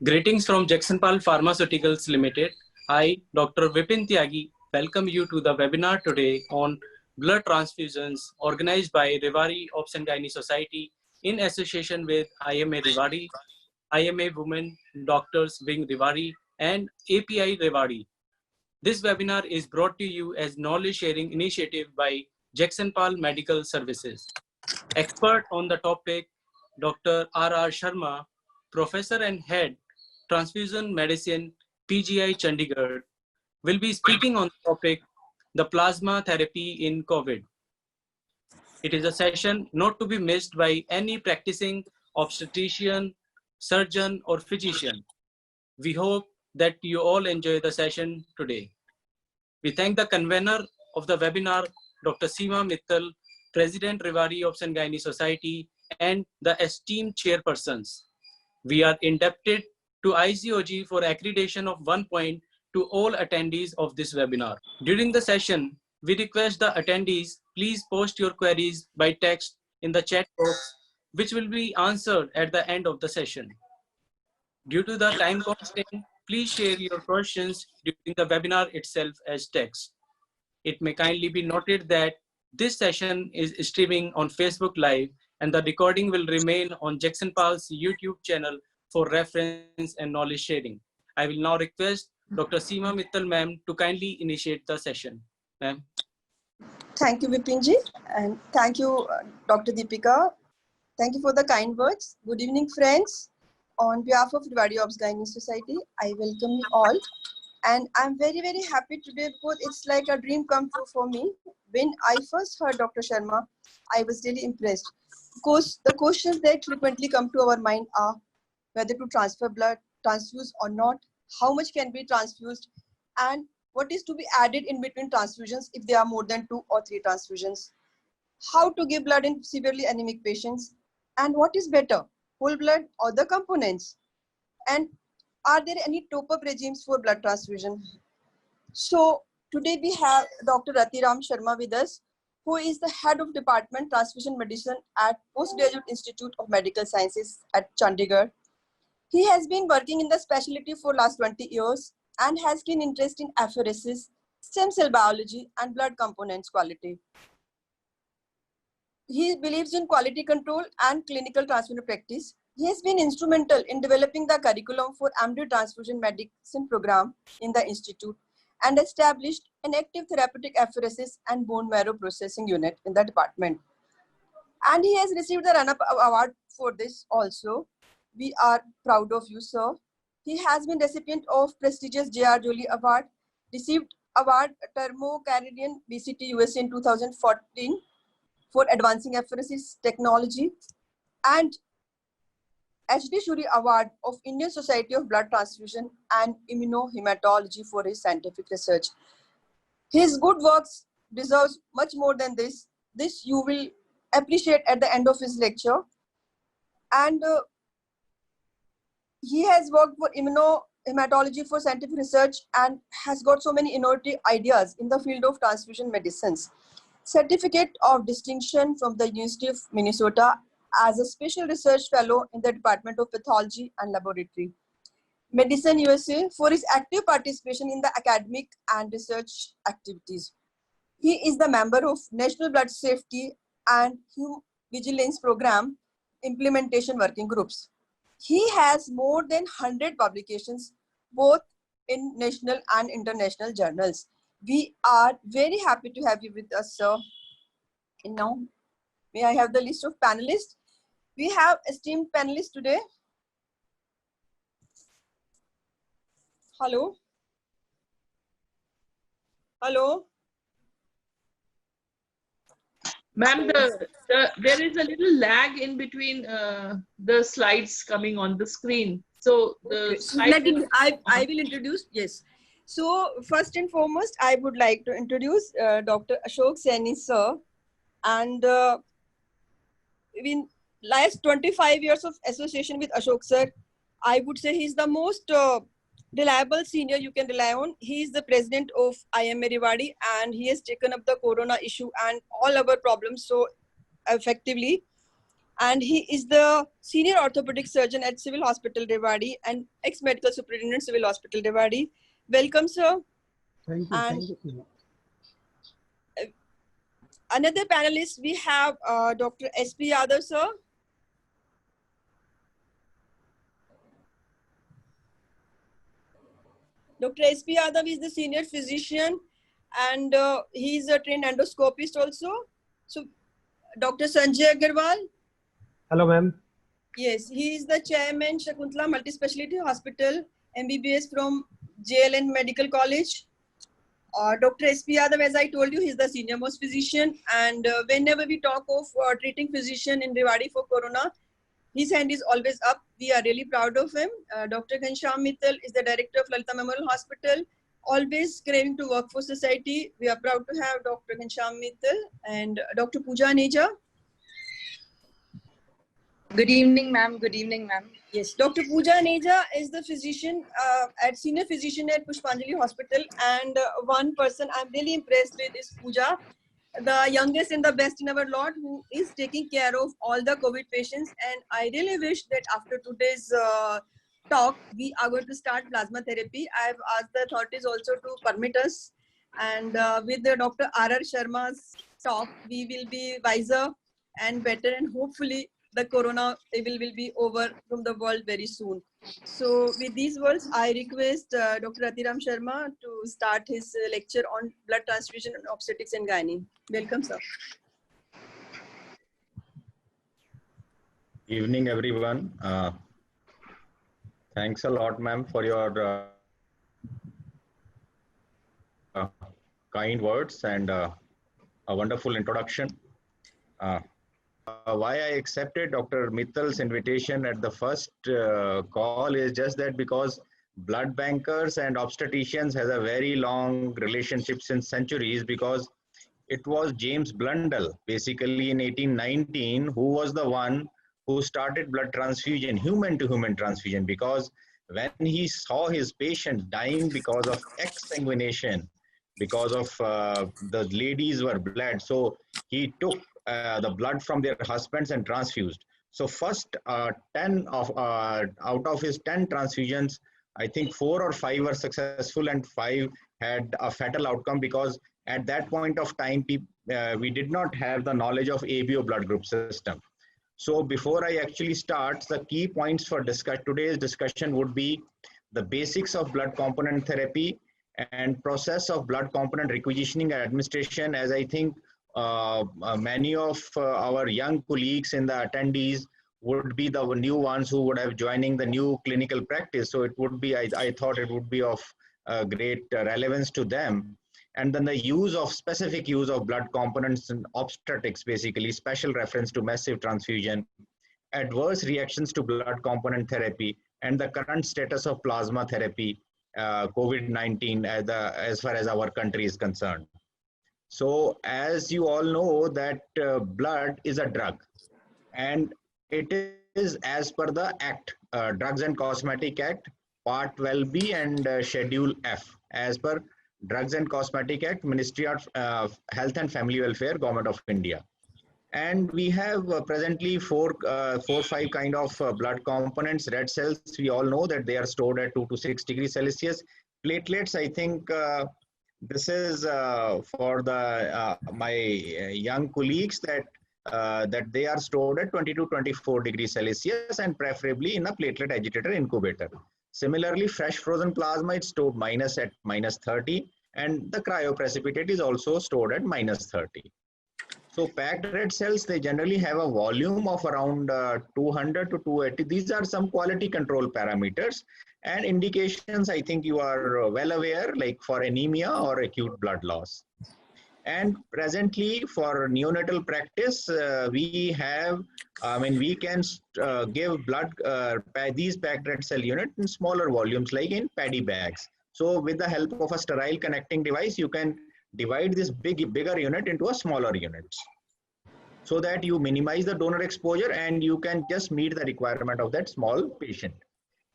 Greetings from Jagsonpal Pharmaceuticals Limited. I, Dr. Vipin Tyagi, welcome you to the webinar today on blood transfusions organized by Rewari Obs and Gynae Society in association with IMA Rewari, IMA Women Doctors Wing Rewari, and API Rewari. This webinar is brought to you as knowledge sharing initiative by Jagsonpal Medical Services. Expert on the topic, Dr. R.R. Sharma, Professor and Head, Transfusion Medicine, PGI Chandigarh, will be speaking on the topic, the plasma therapy in COVID. It is a session not to be missed by any practicing obstetrician, surgeon, or physician. We hope that you all enjoy the session today. We thank the convener of the webinar, Dr. Seema Mittal, President Rewari Obs and Gynae Society, and the esteemed chairpersons. We are indebted to ICOG for accreditation of 1 point to all attendees of this webinar. During the session, we request the attendees please post your queries by text in the chat box, which will be answered at the end of the session. Due to the time constraint, please share your questions during the webinar itself as text. It may kindly be noted that this session is streaming on Facebook Live and the recording will remain on Jagsonpal's YouTube channel for reference and knowledge sharing. I will now request Dr. Seema Mittal ma'am to kindly initiate the session. Ma'am. Thank you, Vipinji, and thank you, Dr. Deepika. Thank you for the kind words. Good evening, friends. On behalf of Rewari Obs Gynae Society, I welcome you all. And I'm very, very happy today because it's like a dream come true for me. When I first heard Dr. Sharma, I was really impressed. Because the questions that frequently come to our mind are whether to transfer blood, transfuse or not, how much can be transfused, and what is to be added in between transfusions if there are more than 2 or 3 transfusions, how to give blood in severely anemic patients, and what is better, whole blood or the components, and are there any top-up regimes for blood transfusion? So today we have Dr. Ratiram Sharma with us, who is the head of Department Transfusion Medicine at Postgraduate Institute of Medical Sciences at Chandigarh. He has been working in the specialty for last 20 years and has keen interest in apheresis, stem cell biology, and blood components quality. He believes in quality control and clinical transfusion practice. He has been instrumental in developing the curriculum for MD transfusion medicine program in the institute and established an active therapeutic apheresis and bone marrow processing unit in the department. And he has received the run-up award for this also. We are proud of you, sir. He has been recipient of prestigious J.R. Jolie Award, received award Thermo Canadian BCT USA in 2014 for advancing apheresis technology, and H.D. Shuri Award of Indian Society of Blood Transfusion and Immunohematology for his scientific research. His good works deserves much more than this. This you will appreciate at the end of his lecture. And he has worked for immunohematology for scientific research and has got so many innovative ideas in the field of transfusion medicines. Certificate of distinction from the University of Minnesota as a special research fellow in the Department of Pathology and Laboratory. Medicine USA for his active participation in the academic and research activities. He is the member of National Blood Safety and Vigilance Program Implementation Working Groups. He has more than 100 publications, both in national and international journals. We are very happy to have you with us, sir. And now, may I have the list of panelists? We have esteemed panelists today. Hello? Hello? Ma'am, there is a little lag in between the slides coming on the screen. So the I will introduce, yes. So first and foremost, I would like to introduce Dr. Ashok Saini, sir. And in last 25 years of association with Ashok sir, I would say he's the most reliable senior you can rely on. He is the president of IMA Rewari and he has taken up the corona issue and all our problems so effectively. and he is the senior orthopedic surgeon at Civil Hospital Rewari and ex-medical superintendent Civil Hospital Rewari. Welcome, sir. Thank you. And thank you. another panelist, we have Dr. S.P. Yadav, sir. Dr. S.P. Yadav is the senior physician and he is a trained endoscopist also. So, Dr. Sanjay Agarwal. Hello, ma'am. Yes, he is the chairman, Shakuntala Multispeciality Hospital, MBBS from JLN Medical College. Dr. S.P. Yadav, as I told you, he's the senior most physician. And whenever we talk of treating physician in Rewari for Corona, his hand is always up. We are really proud of him. Dr. Ghanshyam Mittal is the director of Lalita Memorial Hospital, always craving to work for society. We are proud to have Dr. Ghanshyam Mittal and Dr. Pooja Aneja. Good evening, ma'am. Good evening, ma'am. Yes, Dr. Pooja Aneja is the physician, senior physician at Pushpanjali Hospital. And one person I'm really impressed with is Pooja, the youngest and the best in our lot, who is taking care of all the COVID patients. And I really wish that after today's talk, we are going to start plasma therapy. I've asked the authorities also to permit us. And with the Dr. R.R. Sharma's talk, we will be wiser and better, and hopefully the corona will be over from the world very soon. So with these words, I request Dr. Atiram Sharma to start his lecture on blood transfusion and obstetrics and gynae. Welcome, sir. Evening, everyone. Thanks a lot, ma'am, for your kind words and a wonderful introduction. Why I accepted Dr. Mittal's invitation at the first call is just that because blood bankers and obstetricians has a very long relationship since centuries, because it was James Blundell, basically in 1819, who was the one who started blood transfusion, human-to-human transfusion, because when he saw his patient dying because of exsanguination, because of the ladies were bled, so he took the blood from their husbands and transfused. So first 10 of out of his 10 transfusions, I think 4 or 5 were successful and 5 had a fatal outcome, because at that point of time we did not have the knowledge of ABO blood group system. So before I actually start, the key points for today's discussion would be the basics of blood component therapy and process of blood component requisitioning and administration, as I think many of our young colleagues in the attendees would be the new ones who would have joining the new clinical practice. So it would be, I thought it would be of great relevance to them. And then the specific use of blood components in obstetrics, basically special reference to massive transfusion, adverse reactions to blood component therapy, and the current status of plasma therapy, COVID-19 as far as our country is concerned. So as you all know that blood is a drug, and it is as per the Act, Drugs and Cosmetic Act, Part 12B and Schedule F, as per Drugs and Cosmetic Act, Ministry of Health and Family Welfare, Government of India. And we have presently four or five kind of blood components. Red cells, we all know that they are stored at 2 to 6 degrees Celsius. Platelets, I think this is for the my young colleagues that they are stored at 20 to 24 degrees Celsius and preferably in a platelet agitator incubator. Similarly, fresh frozen plasma is stored at minus 30, and the cryoprecipitate is also stored at minus 30. So packed red cells, they generally have a volume of around 200 to 280. These are some quality control parameters and indications I think you are well aware, like for anemia or acute blood loss. And presently for neonatal practice, we have, we can give blood, these packed red cell unit in smaller volumes like in paddy bags. So with the help of a sterile connecting device, you can divide this bigger unit into a smaller units, so that you minimize the donor exposure and you can just meet the requirement of that small patient.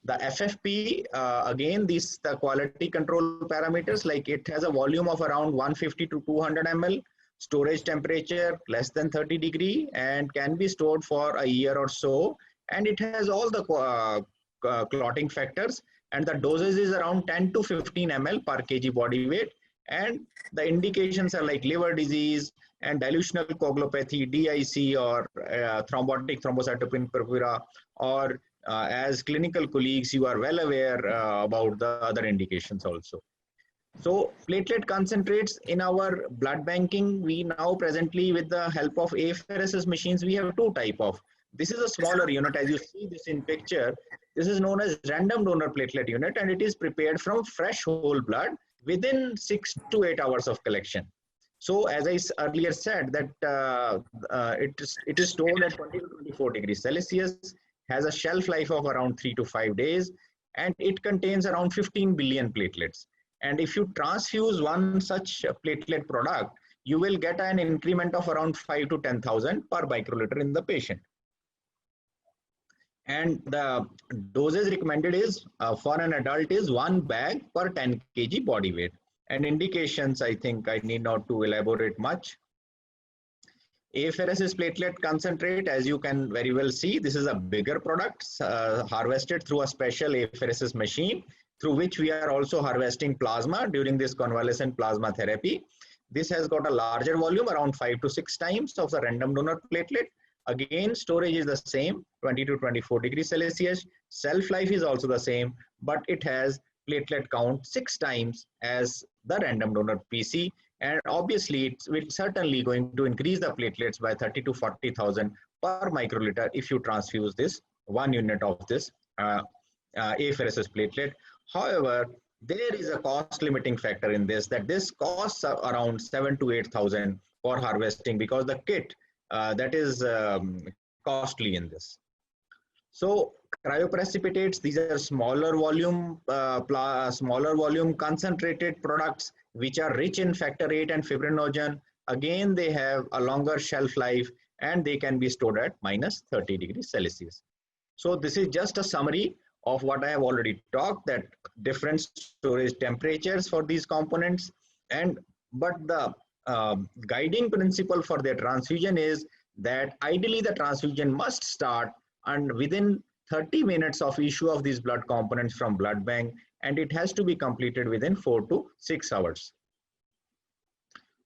The FFP, again, the quality control parameters, like it has a volume of around 150 to 200 ml. storage temperature less than 30 degree and can be stored for a year or so. And it has all the clotting factors, and the dosage is around 10 to 15 ml per kg body weight. And the indications are like liver disease and dilutional coagulopathy, DIC, or thrombotic thrombocytopenia purpura, or as clinical colleagues, you are well aware about the other indications also. So platelet concentrates in our blood banking, we now presently, with the help of apheresis machines, we have two type of. This is a smaller unit, as you see this in picture. This is known as random donor platelet unit, and it is prepared from fresh whole blood within 6 to 8 hours of collection. So as I earlier said, that it is stored at 20 to 24 degrees Celsius, has a shelf life of around 3 to 5 days, and it contains around 15 billion platelets. And if you transfuse one such platelet product, you will get an increment of around 5 to 10,000 per microliter in the patient. And the dosage recommended is for an adult is 1 bag per 10 kg body weight. And indications, I think I need not to elaborate much. Apheresis platelet concentrate, as you can very well see, this is a bigger product harvested through a special apheresis machine, through which we are also harvesting plasma during this convalescent plasma therapy. This has got a larger volume, around 5 to 6 times of the random donor platelet. Again, storage is the same, 20 to 24 degrees Celsius. Shelf life is also the same, but it has platelet count 6 times as the random donor PC. And obviously, it will certainly going to increase the platelets by 30 to 40,000 per microliter if you transfuse this 1 unit of this apheresis platelet. However, there is a cost limiting factor in this, that this costs around 7 to 8,000 for harvesting, because the kit that is costly in this. So cryoprecipitates, these are smaller volume concentrated products which are rich in factor VIII and fibrinogen. Again, they have a longer shelf life and they can be stored at minus 30 degrees Celsius. So this is just a summary of what I have already talked, that different storage temperatures for these components. But the guiding principle for their transfusion is that ideally the transfusion must start and within 30 minutes of issue of these blood components from blood bank, and it has to be completed within 4 to 6 hours.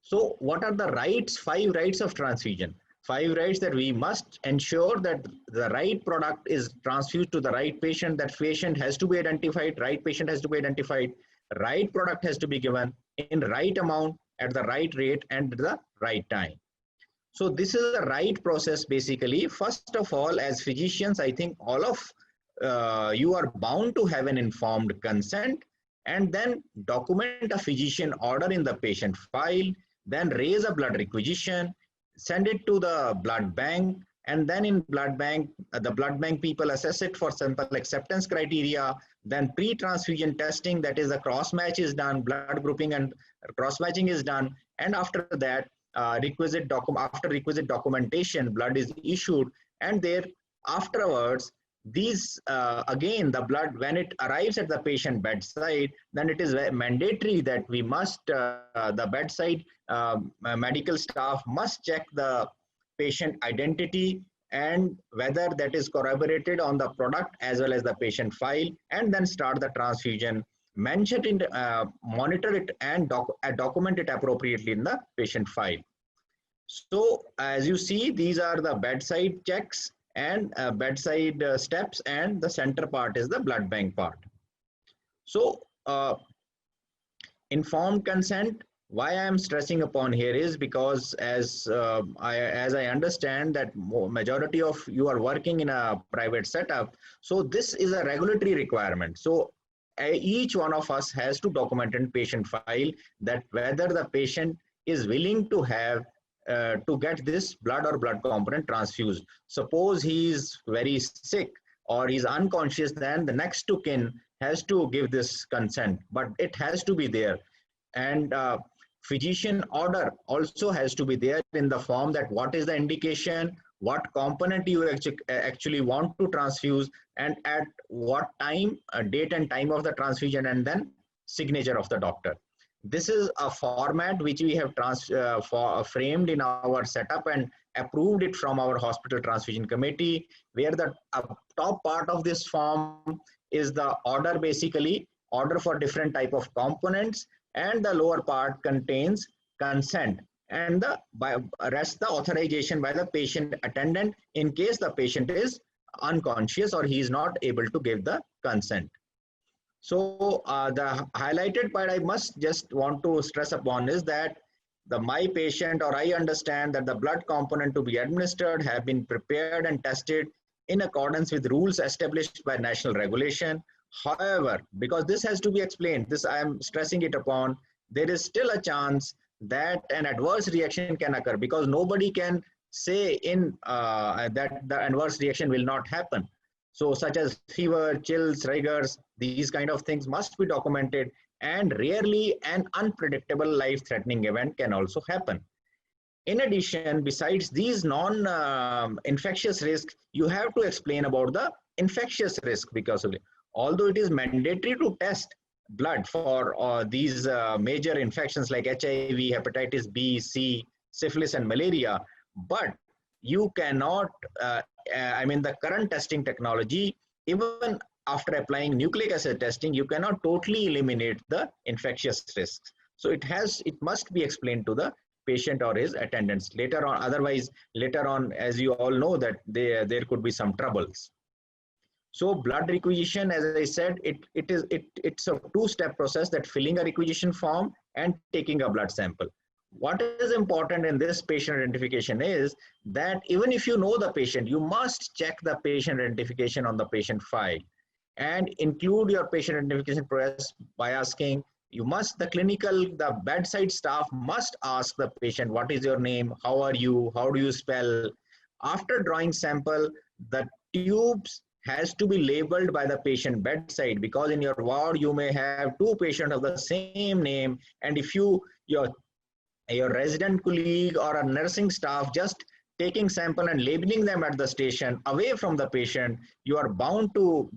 So what are the rights, 5 rights of transfusion? 5 rights that we must ensure that the right product is transfused to the right patient, that patient has to be identified, right patient has to be identified, right product has to be given in right amount, at the right rate and the right time. So this is the right process basically. First of all, as physicians, I think all of you are bound to have an informed consent, and then document a physician order in the patient file, then raise a blood requisition, send it to the blood bank, and then in blood bank, the blood bank people assess it for sample acceptance criteria. Then pre-transfusion testing, that is the cross match is done, blood grouping and cross matching is done, and after that requisite documentation, blood is issued, and there afterwards these again the blood, when it arrives at the patient bedside, then it is mandatory that we must the bedside medical staff must check the patient identity and whether that is corroborated on the product as well as the patient file, and then start the transfusion, mention it, monitor it, and document it appropriately in the patient file. So as you see, these are the bedside checks and bedside steps, and the center part is the blood bank part. So informed consent, why I am stressing upon here is because as I understand that majority of you are working in a private setup, so this is a regulatory requirement. So each one of us has to document in patient file that whether the patient is willing to have to get this blood or blood component transfused. Suppose he is very sick or he's unconscious, then the next to kin has to give this consent, but it has to be there. And physician order also has to be there in the form that what is the indication, what component you actually want to transfuse, and at what time, date and time of the transfusion, and then signature of the doctor. This is a format which we have framed in our setup and approved it from our hospital transfusion committee, where the top part of this form is the order, basically order for different type of components, and the lower part contains consent, and the rest the authorization by the patient attendant in case the patient is unconscious or he is not able to give the consent. So the highlighted part I must just want to stress upon is that my patient or I understand that the blood component to be administered have been prepared and tested in accordance with rules established by national regulation. However, because this has to be explained, this I am stressing it upon, there is still a chance that an adverse reaction can occur, because nobody can say in that the adverse reaction will not happen. So such as fever, chills, rigors, these kind of things must be documented, and rarely an unpredictable life-threatening event can also happen. In addition, besides these non-infectious risks, you have to explain about the infectious risk, because of it. Although it is mandatory to test blood for these major infections like HIV, hepatitis B, C, syphilis, and malaria, but you cannot, I mean, the current testing technology, even after applying nucleic acid testing, you cannot totally eliminate the infectious risks. So it must be explained to the patient or his attendants later on. Otherwise, later on, as you all know, that there could be some troubles. So blood requisition, as I said, it's a two-step process, that filling a requisition form and taking a blood sample. What is important in this patient identification is that even if you know the patient, you must check the patient identification on the patient file and include your patient identification process by asking, the bedside staff must ask the patient, what is your name, how are you, how do you spell. After drawing sample, the tubes has to be labeled by the patient bedside, because in your ward you may have two patients of the same name, and if your resident colleague or a nursing staff just taking sample and labeling them at the station away from the patient, you are bound to,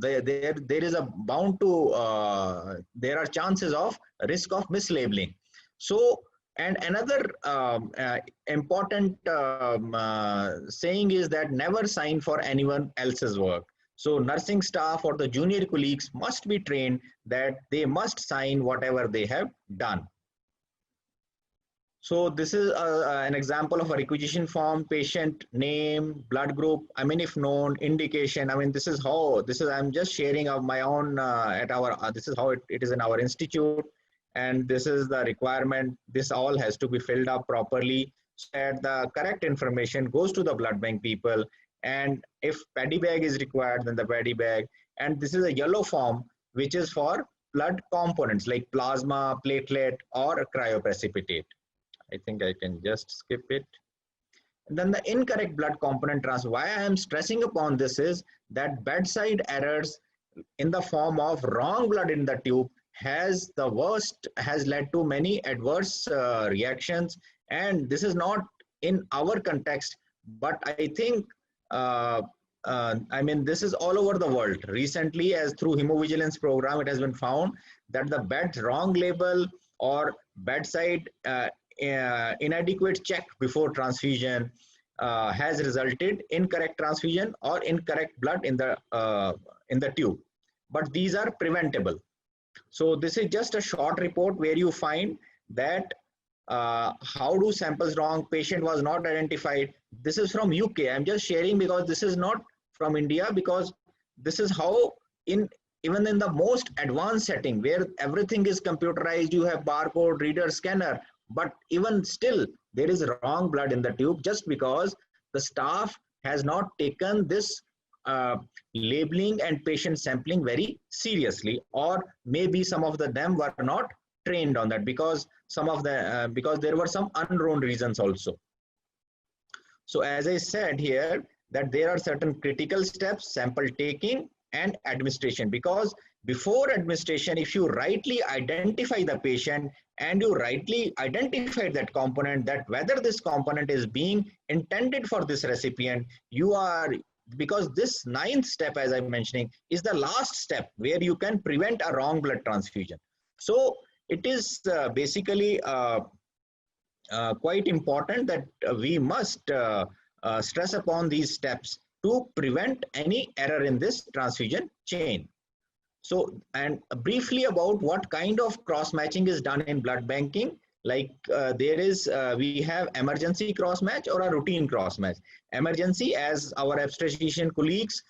there are chances of risk of mislabeling. So, and another important saying is that never sign for anyone else's work. So nursing staff or the junior colleagues must be trained that they must sign whatever they have done. So this is an example of a requisition form: patient name, blood group, I mean, if known, indication. I mean, I'm just sharing of my own this is how it is in our institute, and this is the requirement. This all has to be filled up properly so that the correct information goes to the blood bank people. And if paddy bag is required, then the paddy bag. And this is a yellow form, which is for blood components like plasma, platelet, or cryoprecipitate. I think I can just skip it. And then the incorrect blood component transfer. Why I am stressing upon this is that bedside errors in the form of wrong blood in the tube has led to many adverse reactions. And this is not in our context, but I think I mean, this is all over the world. Recently, as through hemovigilance program, it has been found that the wrong label or bedside inadequate check before transfusion has resulted in incorrect transfusion or incorrect blood in the tube. But these are preventable. So this is just a short report where you find that how do samples wrong, patient was not identified. This is from UK. I'm just sharing because this is not from India, because this is how even in the most advanced setting where everything is computerized, you have barcode, reader, scanner, but even still there is wrong blood in the tube just because the staff has not taken this labeling and patient sampling very seriously, or maybe some of them were not trained on that because because there were some unknown reasons also. So as I said here, that there are certain critical steps: sample taking and administration. Because before administration, if you rightly identify the patient and you rightly identify that component, that whether this component is being intended for this recipient, because this 9th step, as I'm mentioning, is the last step where you can prevent a wrong blood transfusion. So it is basically quite important that we must stress upon these steps to prevent any error in this transfusion chain. So, and briefly about what kind of cross matching is done in blood banking. Like we have emergency cross match or a routine cross match. Emergency, as our obstetrician colleagues,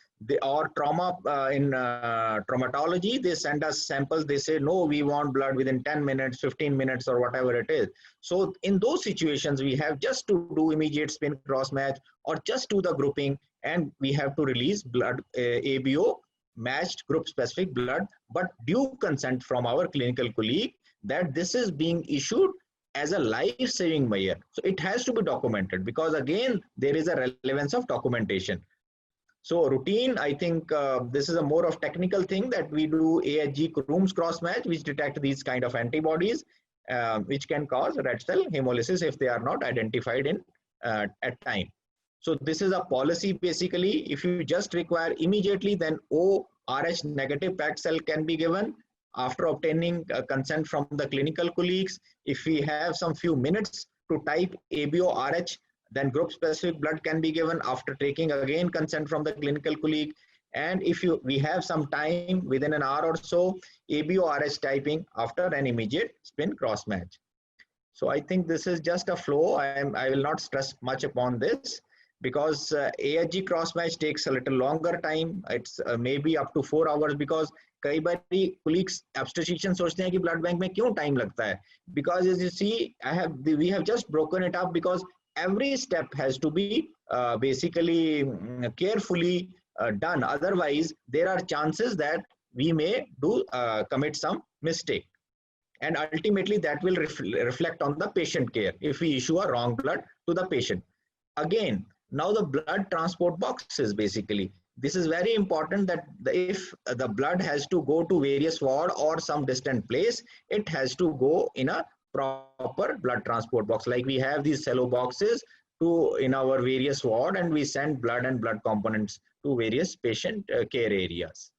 or trauma in traumatology, they send us samples. They say, no, we want blood within 10 minutes, 15 minutes, or whatever it is. So in those situations, we have just to do immediate spin cross match or just do the grouping, and we have to release blood ABO matched group specific blood, but due consent from our clinical colleague that this is being issued as a life-saving measure. So it has to be documented, because again, there is a relevance of documentation. So routine, I think this is a more of technical thing that we do AHG Crooms cross match, which detect these kind of antibodies, which can cause red cell hemolysis if they are not identified in at time. So this is a policy basically. If you just require immediately, then ORH negative packed cell can be given after obtaining consent from the clinical colleagues. If we have some few minutes to type ABO RH, then group specific blood can be given after taking again consent from the clinical colleague. And if we have some time within an hour or so, ABO RH typing after an immediate spin cross match. So I think this is just a flow. I will not stress much upon this, because AHG cross match takes a little longer time. It's maybe up to 4 hours, because कई बारी colleagues obstetrician सोचते हैं कि blood bank में क्यों time लगता है, because as you see, we have just broken it up, because every step has to be basically carefully done. Otherwise, there are chances that we may commit some mistake, and ultimately that will reflect on the patient care if we issue a wrong blood to the patient. Again, now the blood transport boxes, basically, this is very important, that if the blood has to go to various ward or some distant place, it has to go in a proper blood transport box. Like we have these cello boxes in our various ward, and we send blood and blood components to various patient care areas.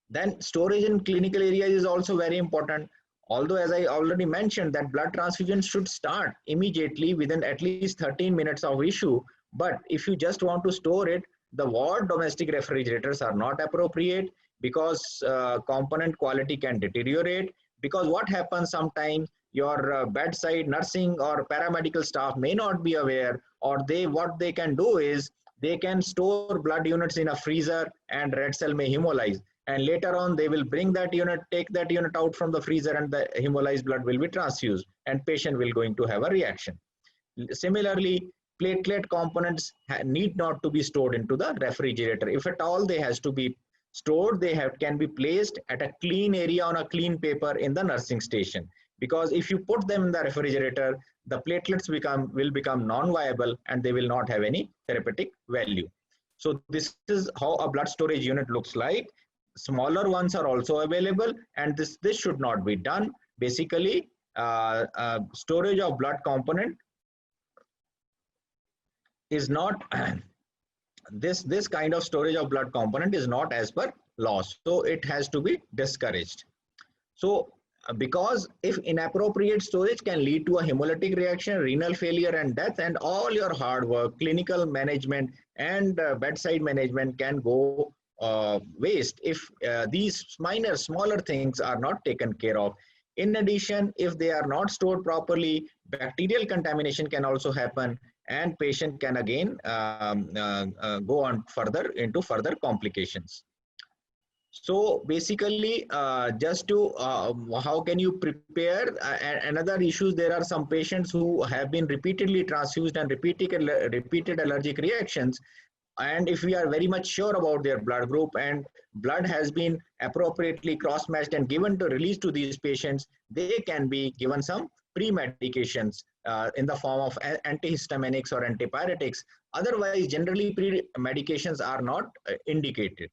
Then storage in clinical areas is also very important. Although, as I already mentioned, that blood transfusion should start immediately within at least 13 minutes of issue. But if you just want to store it, the ward domestic refrigerators are not appropriate, because component quality can deteriorate. Because what happens sometimes, your bedside nursing or paramedical staff may not be aware, or what they can do is they can store blood units in a freezer, and red cell may hemolyze. And later on, they will bring that unit, take that unit out from the freezer, and the hemolyzed blood will be transfused, and patient will going to have a reaction. Similarly, platelet components need not to be stored into the refrigerator. If at all they has to be stored, can be placed at a clean area on a clean paper in the nursing station. Because if you put them in the refrigerator, the platelets will become non-viable, and they will not have any therapeutic value. So this is how a blood storage unit looks like. Smaller ones are also available, and this should not be done. Basically, storage of blood component is not this kind of storage of blood component is not as per law, so it has to be discouraged. So because if inappropriate storage can lead to a hemolytic reaction, renal failure, and death, and all your hard work, clinical management and bedside management can go waste if these smaller things are not taken care of. In addition, if they are not stored properly, bacterial contamination can also happen, and patient can again go on into further complications. So basically, just to how can you prepare? Another issue, there are some patients who have been repeatedly transfused and repeated allergic reactions. And if we are very much sure about their blood group, and blood has been appropriately cross-matched and given to release to these patients, they can be given some pre-medications in the form of antihistaminics or antipyretics. Otherwise, generally pre-medications are not indicated.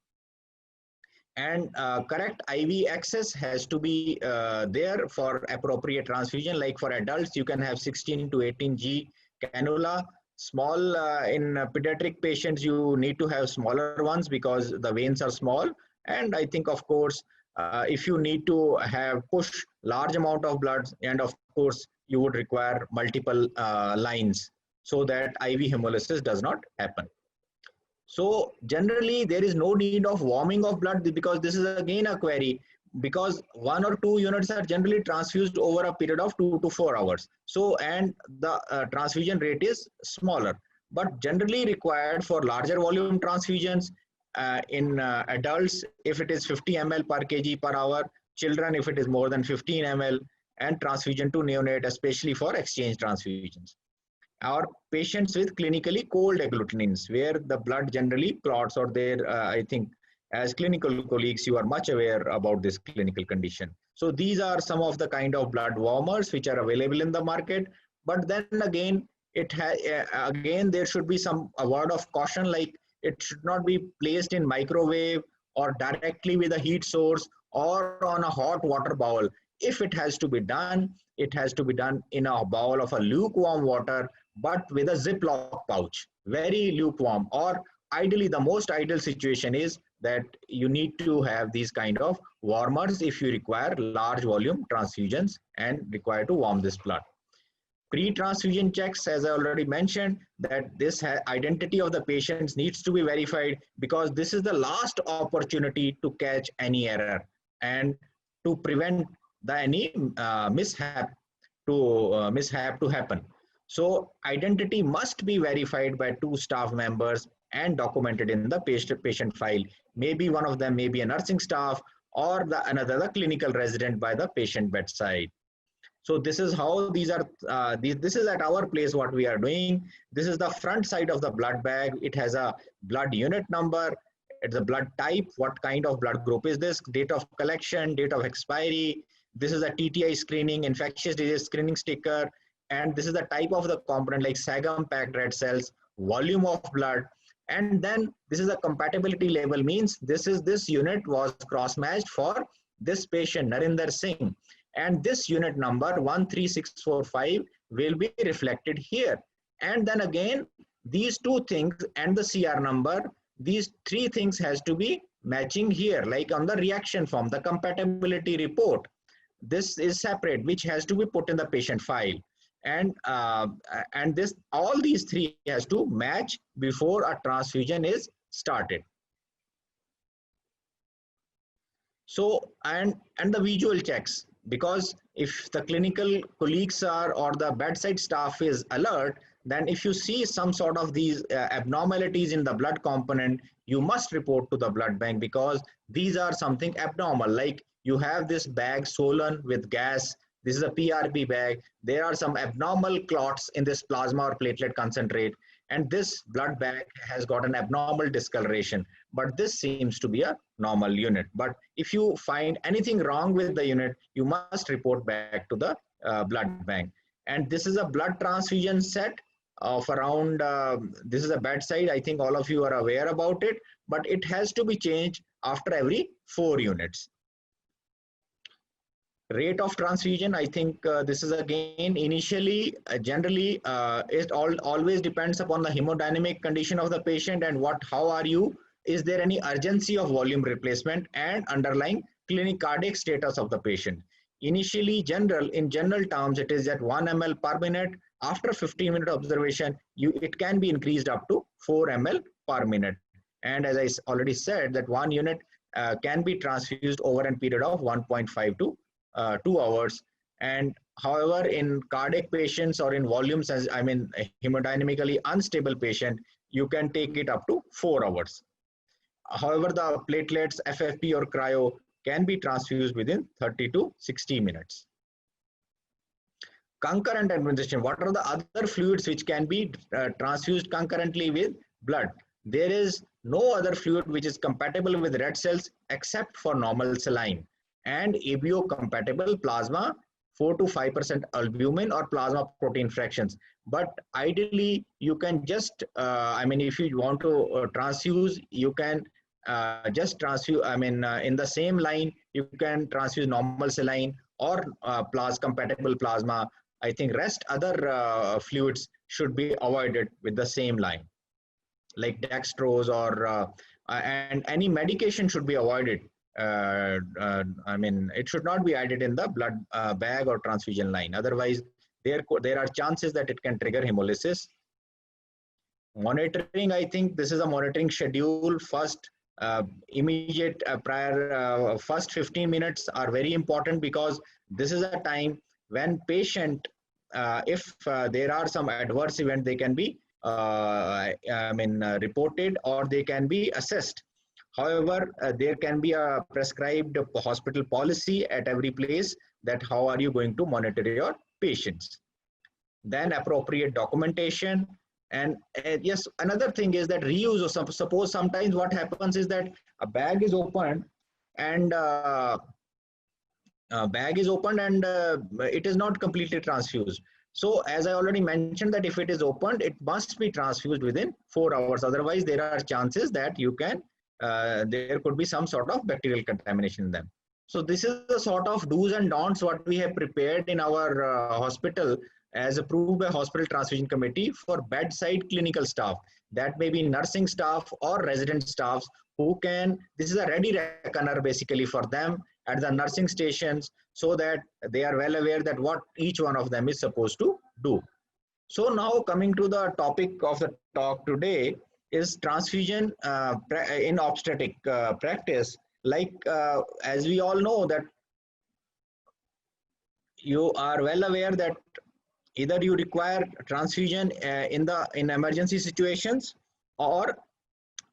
And correct IV access has to be there for appropriate transfusion. Like for adults, you can have 16 to 18 G cannula. Small in pediatric patients, you need to have smaller ones because the veins are small. And I think, of course, if you need to have push large amount of blood, and of course you would require multiple lines so that IV hemolysis does not happen. So generally there is no need of warming of blood, because this is again a query, because 1 or 2 units are generally transfused over a period of 2 to 4 hours. So, and the transfusion rate is smaller, but generally required for larger volume transfusions in adults if it is 50 ml per kg per hour, children if it is more than 15 ml, and transfusion to neonate, especially for exchange transfusions. Or patients with clinically cold agglutinins, where the blood generally clots, or there, I think as clinical colleagues, you are much aware about this clinical condition. So these are some of the kind of blood warmers which are available in the market. But then again, again there should be a word of caution, like it should not be placed in microwave or directly with a heat source or on a hot water bowl. If it has to be done, it has to be done in a bowl of a lukewarm water, but with a Ziploc pouch, very lukewarm. Or ideally, the most ideal situation is that you need to have these kind of warmers if you require large volume transfusions and require to warm this blood. Pre-transfusion checks, as I already mentioned, that this identity of the patients needs to be verified, because this is the last opportunity to catch any error and to prevent any mishap to happen. So identity must be verified by 2 staff members and documented in the patient file. Maybe one of them may be a nursing staff, or the clinical resident by the patient bedside. So this is how these are, this is at our place what we are doing. This is the front side of the blood bag. It has a blood unit number, it's a blood type, what kind of blood group is this, date of collection, date of expiry. This is a TTI screening, infectious disease screening sticker, and this is the type of the component like Sagam packed red cells, volume of blood, and then this is a compatibility label, means this unit was cross-matched for this patient Narinder Singh, and this unit number 13645 will be reflected here. And then again, these 2 things and the CR number, these 3 things has to be matching here, like on the reaction form, the compatibility report. This is separate, which has to be put in the patient file. And this, all these 3 has to match before a transfusion is started. So, and the visual checks, because if the clinical colleagues are, or the bedside staff is alert, then if you see some sort of these abnormalities in the blood component, you must report to the blood bank, because these are something abnormal, like you have this bag swollen with gas. This is a PRP bag. There are some abnormal clots in this plasma or platelet concentrate, and this blood bag has got an abnormal discoloration, but this seems to be a normal unit. But if you find anything wrong with the unit, you must report back to the blood bank. And this is a blood transfusion set of around, this is a bedside. I think all of you are aware about it, but it has to be changed after every 4 units. Rate of transfusion, I think this is again initially, generally, it always depends upon the hemodynamic condition of the patient and how are you, is there any urgency of volume replacement and underlying cardiac status of the patient. Initially, in general terms, it is at 1 ml per minute. After 15-minute observation, it can be increased up to 4 ml per minute. And as I already said, that 1 unit can be transfused over a period of 1.5 to 2 hours. And however, in cardiac patients or in volumes, as I mean hemodynamically unstable patient, you can take it up to 4 hours. However, the platelets, FFP or cryo can be transfused within 30 to 60 minutes. Concurrent administration, what are the other fluids which can be transfused concurrently with blood? There is no other fluid which is compatible with red cells except for normal saline and ABO compatible plasma, 4 to 5% albumin or plasma protein fractions. But ideally, you can just, I mean, if you want to transfuse, you can just transfuse, I mean, in the same line, you can transfuse normal saline or compatible plasma. I think rest other fluids should be avoided with the same line, like dextrose or, and any medication should be avoided I mean, it should not be added in the blood bag or transfusion line. Otherwise, there are chances that it can trigger hemolysis. Monitoring, I think this is a monitoring schedule. First, immediate first 15 minutes are very important, because this is a time when patient, if there are some adverse event, they can be reported, or they can be assessed. However, there can be a prescribed hospital policy at every place that how are you going to monitor your patients. Then appropriate documentation. And yes, another thing is that reuse of suppose sometimes what happens is that a bag is opened and it is not completely transfused. So as I already mentioned, that if it is opened, it must be transfused within 4 hours. Otherwise, there are chances that you can there could be some sort of bacterial contamination in them. So this is the sort of do's and don'ts what we have prepared in our hospital, as approved by Hospital Transfusion Committee, for bedside clinical staff. That may be nursing staff or resident staffs who can, this is a ready reckoner basically for them at the nursing stations, so that they are well aware that what each one of them is supposed to do. So now coming to the topic of the talk today is transfusion in obstetric practice. Like as we all know that you are well aware that either you require transfusion in emergency situations, or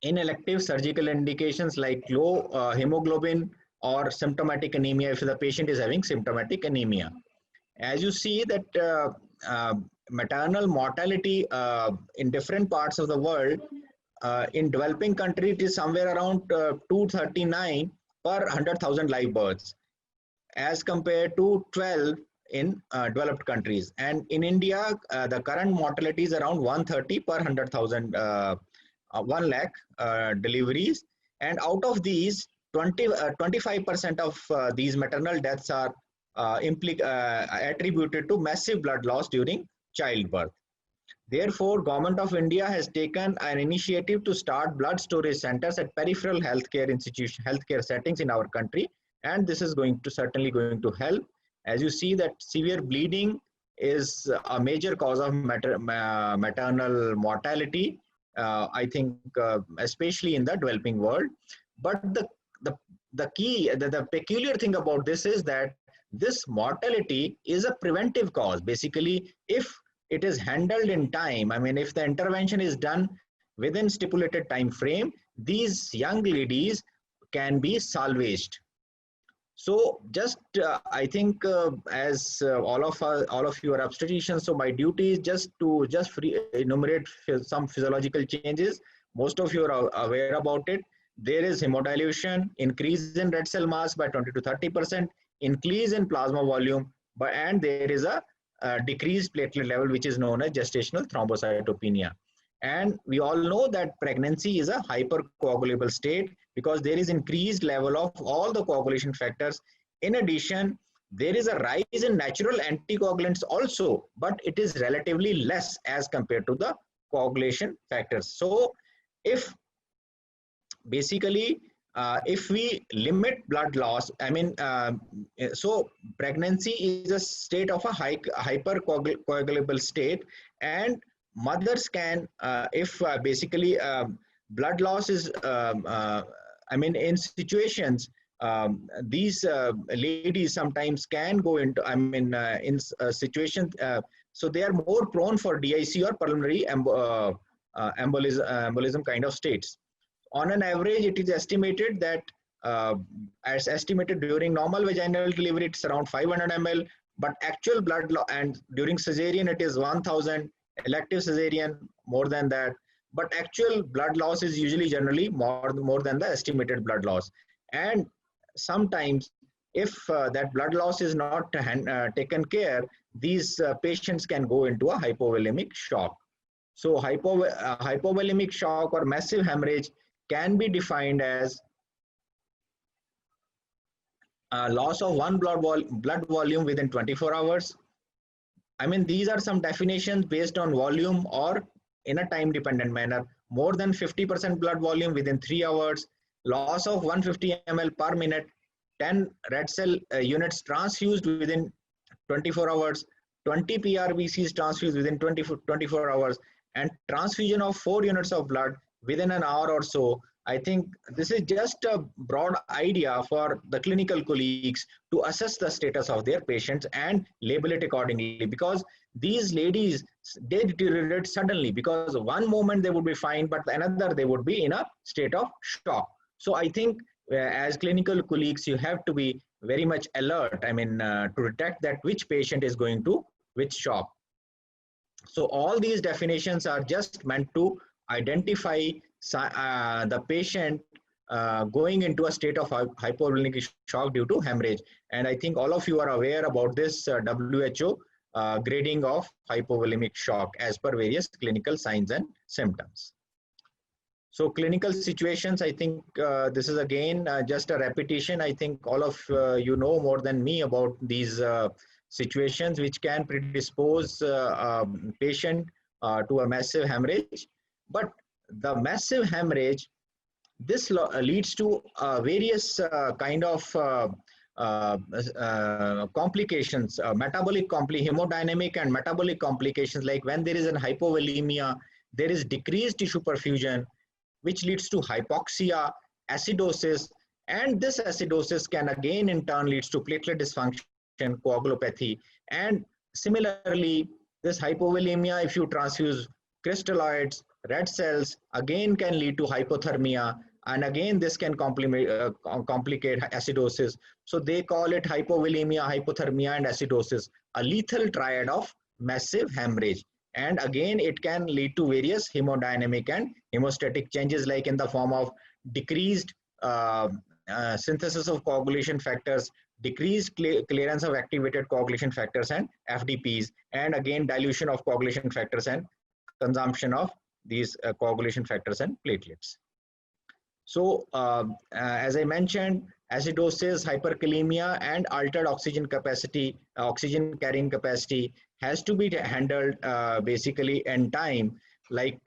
in elective surgical indications like low hemoglobin or symptomatic anemia, if the patient is having symptomatic anemia. As you see that maternal mortality in different parts of the world, in developing countries it is somewhere around 239 per 100,000 live births, as compared to 12 in developed countries. And in India, the current mortality is around 130 per 100,000, 1 lakh deliveries. And out of these, 25% of these maternal deaths are attributed to massive blood loss during childbirth. Therefore, Government of India has taken an initiative to start blood storage centers at peripheral healthcare settings in our country, and this is certainly going to help. As you see that severe bleeding is a major cause of maternal mortality, I think especially in the developing world. But the peculiar thing about this is that this mortality is a preventive cause. Basically, if it is handled in time, I mean, if the intervention is done within stipulated time frame, these young ladies can be salvaged. So just I think as all of you are obstetricians, so my duty is just to enumerate some physiological changes. Most of you are aware about it. There is hemodilution, increase in red cell mass by 20 to 30%, increase in plasma volume, and there is a decreased platelet level, which is known as gestational thrombocytopenia. And we all know that pregnancy is a hypercoagulable state, because there is increased level of all the coagulation factors. In addition, there is a rise in natural anticoagulants also, but it is relatively less as compared to the coagulation factors. So if basically if we limit blood loss, I mean, so pregnancy is a state of a hypercoagulable state, and mothers can, if basically blood loss is, I mean, in situations, these ladies sometimes can go into, I mean, in situations, so they are more prone for DIC or pulmonary embolism kind of states. On an average, it is estimated that as estimated during normal vaginal delivery, it's around 500 ml, but actual blood loss, and during cesarean, it is 1000, elective cesarean, more than that. But actual blood loss is usually generally more than the estimated blood loss. And sometimes if that blood loss is not taken care, these patients can go into a hypovolemic shock. So hypovolemic shock or massive hemorrhage can be defined as loss of one blood volume within 24 hours. I mean, these are some definitions based on volume or in a time dependent manner. More than 50% blood volume within 3 hours, loss of 150 ml per minute, 10 red cell units transfused within 24 hours, 20 PRBCs transfused within 24 hours, and transfusion of 4 units of blood within an hour or so. I think this is just a broad idea for the clinical colleagues to assess the status of their patients and label it accordingly, because these ladies, they deteriorate suddenly, because one moment they would be fine, but another they would be in a state of shock. So I think as clinical colleagues, you have to be very much alert, to detect that which patient is going to which shock. So all these definitions are just meant to identify the patient going into a state of hypovolemic shock due to hemorrhage. And I think all of you are aware about this WHO grading of hypovolemic shock as per various clinical signs and symptoms. So clinical situations, I think this is again just a repetition. I think all of you know more than me about these situations which can predispose patient to a massive hemorrhage. But the massive hemorrhage, this leads to various kind of complications, hemodynamic and metabolic complications. Like when there is an hypovolemia, there is decreased tissue perfusion, which leads to hypoxia, acidosis, and this acidosis can again in turn leads to platelet dysfunction, coagulopathy. And similarly, this hypovolemia, if you transfuse crystalloids, red cells, again can lead to hypothermia, and again this can complicate acidosis. So they call it hypovolemia, hypothermia, and acidosis, a lethal triad of massive hemorrhage. And again, it can lead to various hemodynamic and hemostatic changes, like in the form of decreased synthesis of coagulation factors, decreased clearance of activated coagulation factors and FDPs, and again dilution of coagulation factors and consumption of these coagulation factors and platelets. So as I mentioned, acidosis, hyperkalemia, and altered oxygen capacity, oxygen carrying capacity has to be handled basically in time. Like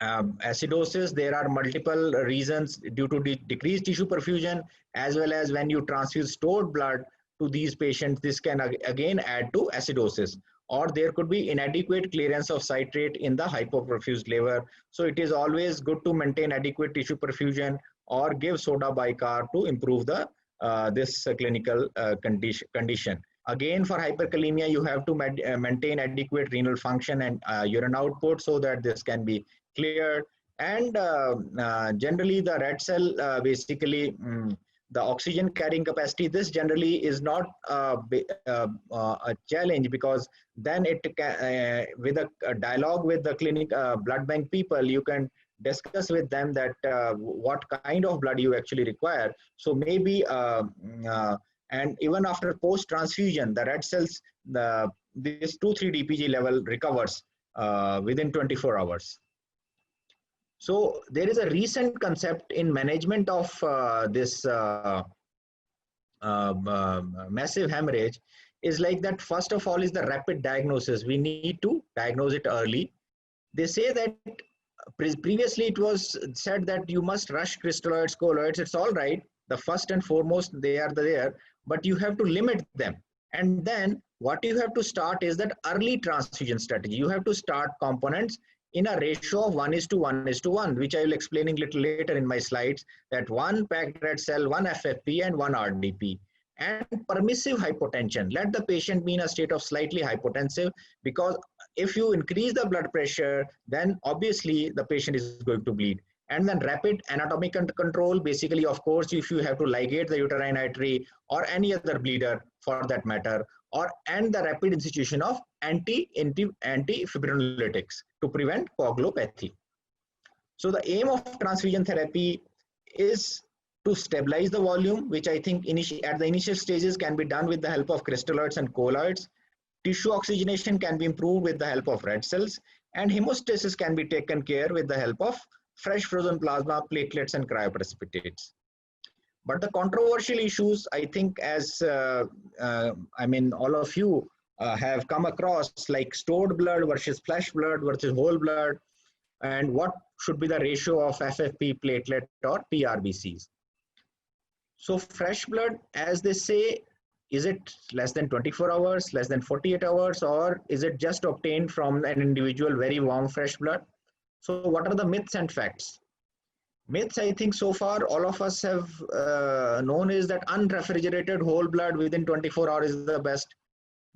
acidosis, there are multiple reasons due to decreased tissue perfusion, as well as when you transfuse stored blood to these patients, this can again add to acidosis. Or there could be inadequate clearance of citrate in the hypoperfused liver. So it is always good to maintain adequate tissue perfusion or give soda bicarb to improve the this clinical condition. Again, for hyperkalemia, you have to maintain adequate renal function and urine output so that this can be cleared. And generally, the red cell, the oxygen carrying capacity, this generally is not a challenge, because then it can, with a dialogue with the clinic blood bank people, you can discuss with them that what kind of blood you actually require. So maybe and even after post transfusion, the red cells, this 2-3 dpg level recovers within 24 hours. So there is a recent concept in management of this massive hemorrhage is like that. First of all is the rapid diagnosis. We need to diagnose it early. They say that previously it was said that you must rush crystalloids, colloids. It's all right. The first and foremost, they are there, but you have to limit them. And then what you have to start is that early transfusion strategy. You have to start components in a ratio of 1:1:1, which I will explain a little later in my slides, that 1 packed red cell, 1 FFP, and 1 RDP. And permissive hypotension. Let the patient be in a state of slightly hypotensive, because if you increase the blood pressure, then obviously the patient is going to bleed. And then rapid anatomic control, basically, of course, if you have to ligate the uterine artery or any other bleeder for that matter, and the rapid institution of antifibrinolytics to prevent coagulopathy. So the aim of transfusion therapy is to stabilize the volume, which I think at the initial stages can be done with the help of crystalloids and colloids. Tissue oxygenation can be improved with the help of red cells, and hemostasis can be taken care with the help of fresh frozen plasma, platelets, and cryoprecipitates. But the controversial issues, I think, as all of you have come across, like stored blood versus flash blood versus whole blood. and what should be the ratio of FFP, platelet, or PRBCs. So fresh blood, as they say, is it less than 24 hours, less than 48 hours, or is it just obtained from an individual very warm fresh blood? So what are the myths and facts? Myths, I think so far all of us have known is that unrefrigerated whole blood within 24 hours is the best.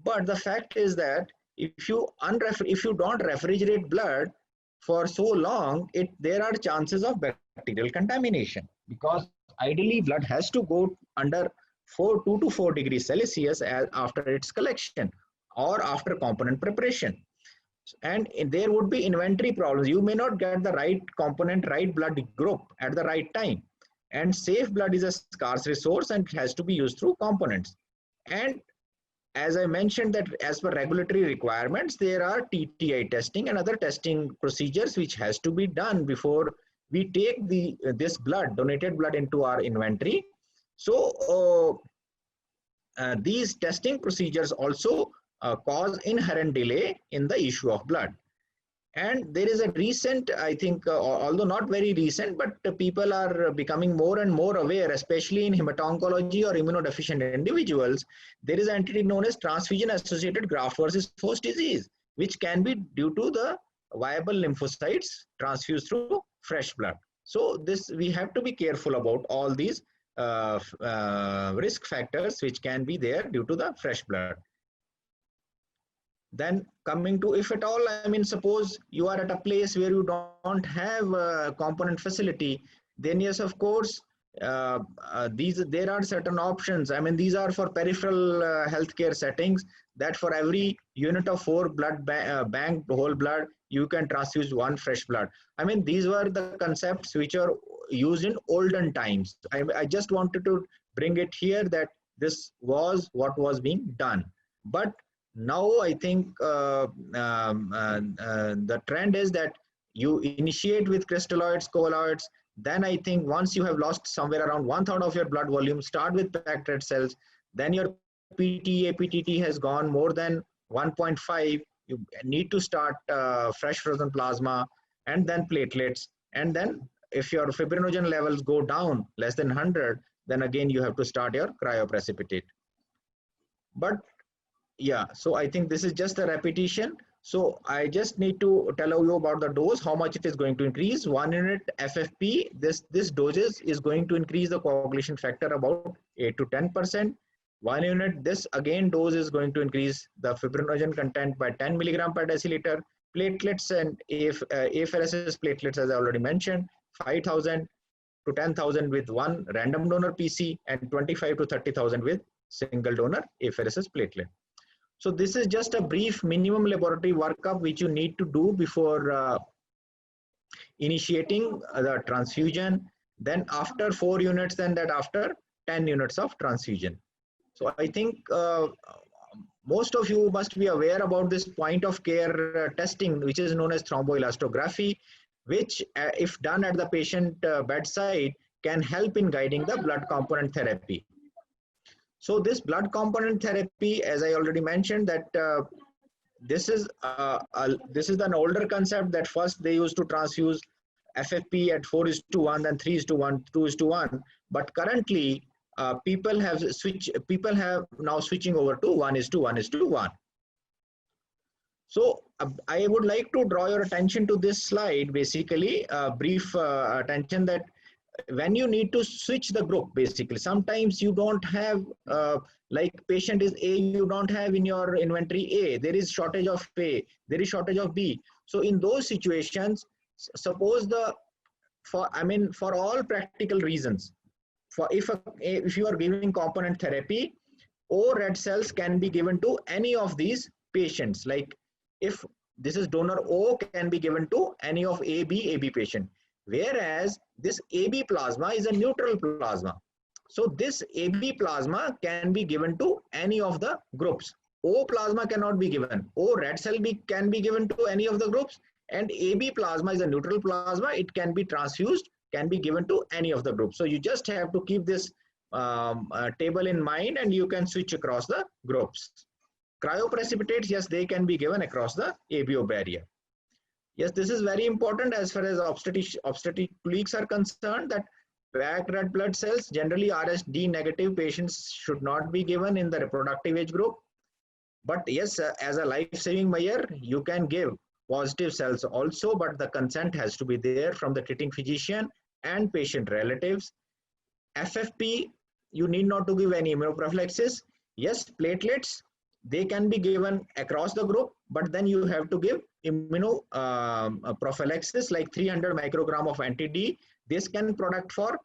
But the fact is that if you don't refrigerate blood for so long, there are chances of bacterial contamination, because ideally blood has to go under 2 to 4 degrees Celsius after its collection or after component preparation. And there would be inventory problems. You may not get the right component, right blood group at the right time. And safe blood is a scarce resource and it has to be used through components. And as I mentioned, that as per regulatory requirements, there are TTI testing and other testing procedures which has to be done before we take this blood, donated blood, into our inventory. So these testing procedures also cause inherent delay in the issue of blood. And there is a recent, I think, although not very recent, but people are becoming more and more aware, especially in hemato-oncology or immunodeficient individuals. There is an entity known as transfusion-associated graft versus host disease, which can be due to the viable lymphocytes transfused through fresh blood. So we have to be careful about all these risk factors which can be there due to the fresh blood. Then coming to, if at all, I mean, suppose you are at a place where you don't have a component facility, then yes, of course, there are certain options. I mean, these are for peripheral healthcare settings, that for every unit of 4 blood banked whole blood, you can transfuse 1 fresh blood. I mean, these were the concepts which are used in olden times. I just wanted to bring it here that this was what was being done. But now I think the trend is that you initiate with crystalloids, colloids. Then I think once you have lost somewhere around 1/3 of your blood volume, start with packed red cells. Then your PTA, PTT has gone more than 1.5. You need to start fresh frozen plasma and then platelets. And then if your fibrinogen levels go down less than 100, then again you have to start your cryoprecipitate. But yeah, so I think this is just a repetition. So I just need to tell you about the dose, how much it is going to increase. 1 unit FFP, this dosage is going to increase the coagulation factor about 8 to 10%. 1 unit, this again dose is going to increase the fibrinogen content by 10 milligram per deciliter. Platelets and apheresis platelets, as I already mentioned, 5,000 to 10,000 with 1 random donor PC and 25 to 30,000 with single donor apheresis platelet. So this is just a brief minimum laboratory workup which you need to do before initiating the transfusion. Then after 4 units, then that after 10 units of transfusion. So I think most of you must be aware about this point of care testing, which is known as thromboelastography, which if done at the patient bedside can help in guiding the blood component therapy. So this blood component therapy, as I already mentioned, that this is an older concept that first they used to transfuse FFP at 4:1, then 3:1, 2:1. But currently, people have now switching over to 1:1:1. So I would like to draw your attention to this slide, basically brief attention that when you need to switch the group, basically sometimes you don't have like patient is A, you don't have in your inventory A, there is shortage of A, there is shortage of B. So in those situations, suppose for all practical reasons, if you are giving component therapy, O red cells can be given to any of these patients. Like if this is donor O, can be given to any of AB patient. Whereas this AB plasma is a neutral plasma. So this AB plasma can be given to any of the groups. O plasma cannot be given. O red cell can be given to any of the groups. And AB plasma is a neutral plasma. It can be transfused, can be given to any of the groups. So you just have to keep this table in mind and you can switch across the groups. Cryoprecipitates, yes, they can be given across the ABO barrier. Yes, this is very important as far as obstetric colleagues are concerned, that packed red blood cells, generally RSD negative patients should not be given in the reproductive age group. But yes, as a life-saving measure, you can give positive cells also, but the consent has to be there from the treating physician and patient relatives. FFP, you need not to give any immunoprophylaxis. Yes, platelets, they can be given across the group, but then you have to give immunoprophylaxis like 300 microgram of anti-D. This can protect for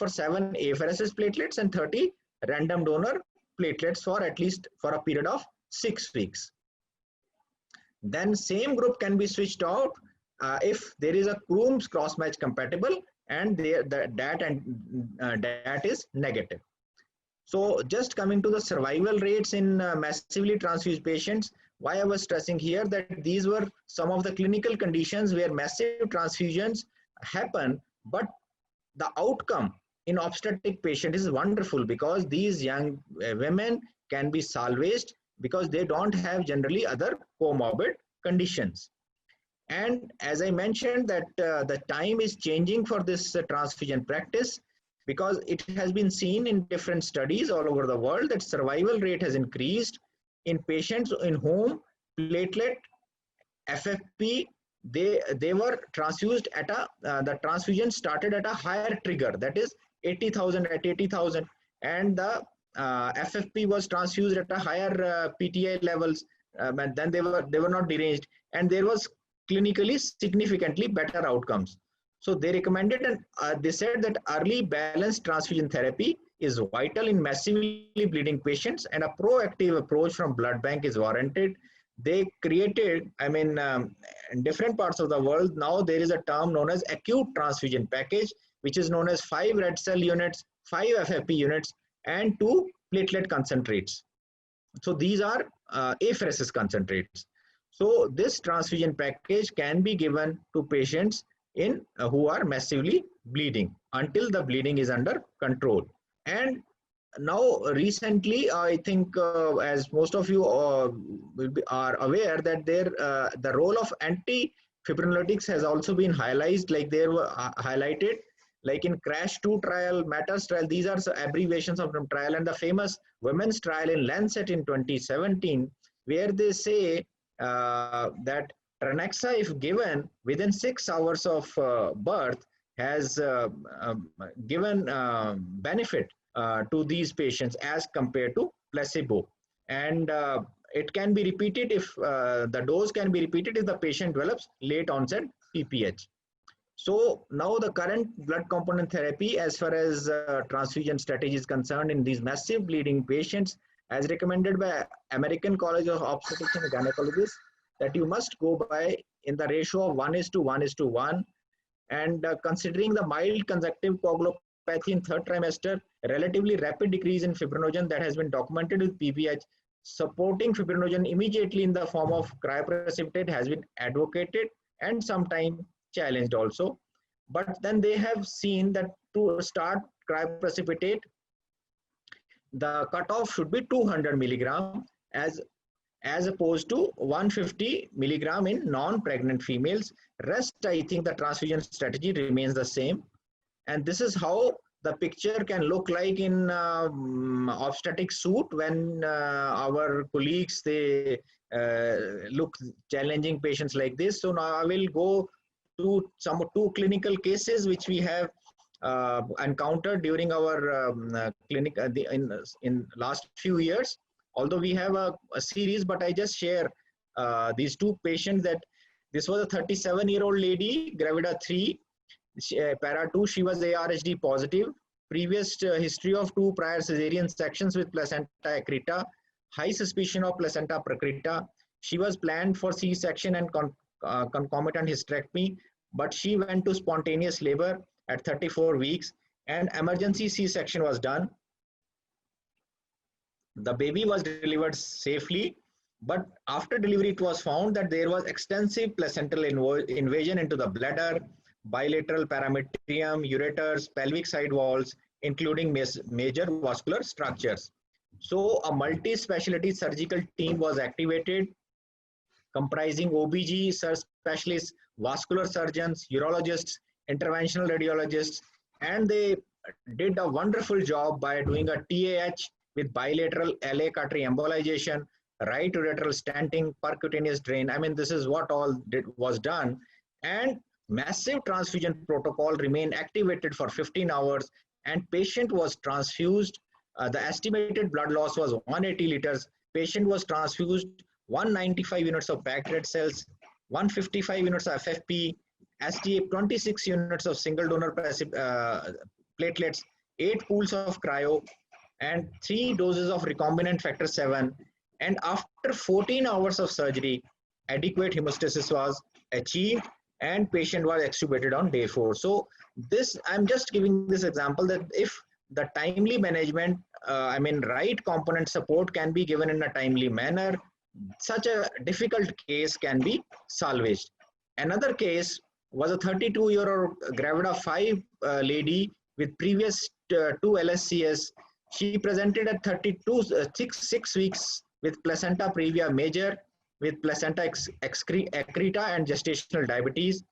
7 apheresis platelets and 30 random donor platelets for at least for a period of 6 weeks. Then same group can be switched out if there is a Coombs cross-match compatible and that is negative. So just coming to the survival rates in massively transfused patients, why I was stressing here that these were some of the clinical conditions where massive transfusions happen, but the outcome in obstetric patient is wonderful because these young women can be salvaged because they don't have generally other comorbid conditions. And as I mentioned that the time is changing for this transfusion practice because it has been seen in different studies all over the world that survival rate has increased in patients in whom platelet, FFP, they were transfused at the transfusion started at a higher trigger, that is 80,000 at 80,000, and the FFP was transfused at a higher PTI levels, and then they were not deranged, and there was clinically significantly better outcomes. So they recommended and they said that early balanced transfusion therapy is vital in massively bleeding patients, and a proactive approach from blood bank is warranted. They created, in different parts of the world, now there is a term known as acute transfusion package, which is known as 5 red cell units, 5 FFP units, and 2 platelet concentrates. So these are apheresis concentrates. So this transfusion package can be given to patients who are massively bleeding until the bleeding is under control. And now recently, I think as most of you are aware that the role of antifibrinolytics has also been highlighted, like they were highlighted, like in CRASH2 trial, MATTERS trial. These are abbreviations of the trial, and the famous women's trial in Lancet in 2017, where they say that Trenexa, if given within 6 hours of birth, has given benefit to these patients as compared to placebo. And it can be repeated if the dose can be repeated if the patient develops late onset PPH. So now the current blood component therapy as far as transfusion strategy is concerned in these massive bleeding patients, as recommended by American College of Obstetrics and Gynecologists, that you must go by in the ratio of 1:1:1, and considering the mild conjunctive coagulopathy in 3rd trimester, relatively rapid decrease in fibrinogen that has been documented with PPH, supporting fibrinogen immediately in the form of cryoprecipitate has been advocated and sometimes challenged also. But then they have seen that to start cryoprecipitate, the cutoff should be 200 milligram as opposed to 150 milligram in non-pregnant females. Rest, I think the transfusion strategy remains the same. And this is how the picture can look like in obstetric suit when our colleagues, they look challenging patients like this. So now I will go to two clinical cases which we have encountered during our clinic in last few years. Although we have a series, but I just share these 2 patients. That this was a 37-year-old lady, Gravida 3, Para 2. She was ARHD positive. Previous history of 2 prior cesarean sections with placenta accreta, high suspicion of placenta praecrita. She was planned for C-section and concomitant hysterectomy, but she went to spontaneous labor at 34 weeks, and emergency C-section was done. The baby was delivered safely, but after delivery it was found that there was extensive placental invasion into the bladder, bilateral parametrium, ureters, pelvic side walls, including major vascular structures. So a multi-specialty surgical team was activated. comprising OBG specialists, vascular surgeons, urologists, interventional radiologists, and they did a wonderful job by doing a TAH with bilateral LA artery embolization, right ureteral stenting, percutaneous drain. I mean, this is what all was done. And massive transfusion protocol remained activated for 15 hours, and patient was transfused. The estimated blood loss was 180 liters. Patient was transfused 195 units of packed red cells, 155 units of FFP, STA 26 units of single donor platelets, 8 pools of cryo, and 3 doses of recombinant factor 7. And after 14 hours of surgery, adequate hemostasis was achieved and patient was extubated on day 4. So this, I'm just giving this example that if the timely management, right component support can be given in a timely manner, such a difficult case can be salvaged. Another case was a 32-year-old Gravida 5 lady with previous 2 LSCS. She presented at 6 weeks with placenta previa major, with placenta excreta and gestational diabetes.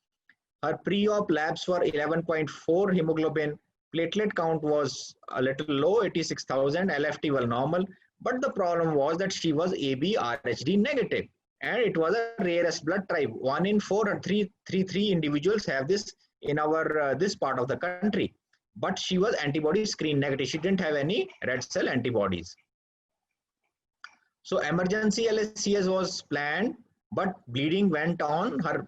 Her pre-op labs were 11.4 hemoglobin. Platelet count was a little low, 86,000. LFT was normal. But the problem was that she was AB RHD negative. And it was a rarest blood type. 1 in 4 or 3 individuals have this in our this part of the country. But she was antibody screen negative. She didn't have any red cell antibodies. So emergency LSCS was planned, but bleeding went on. Her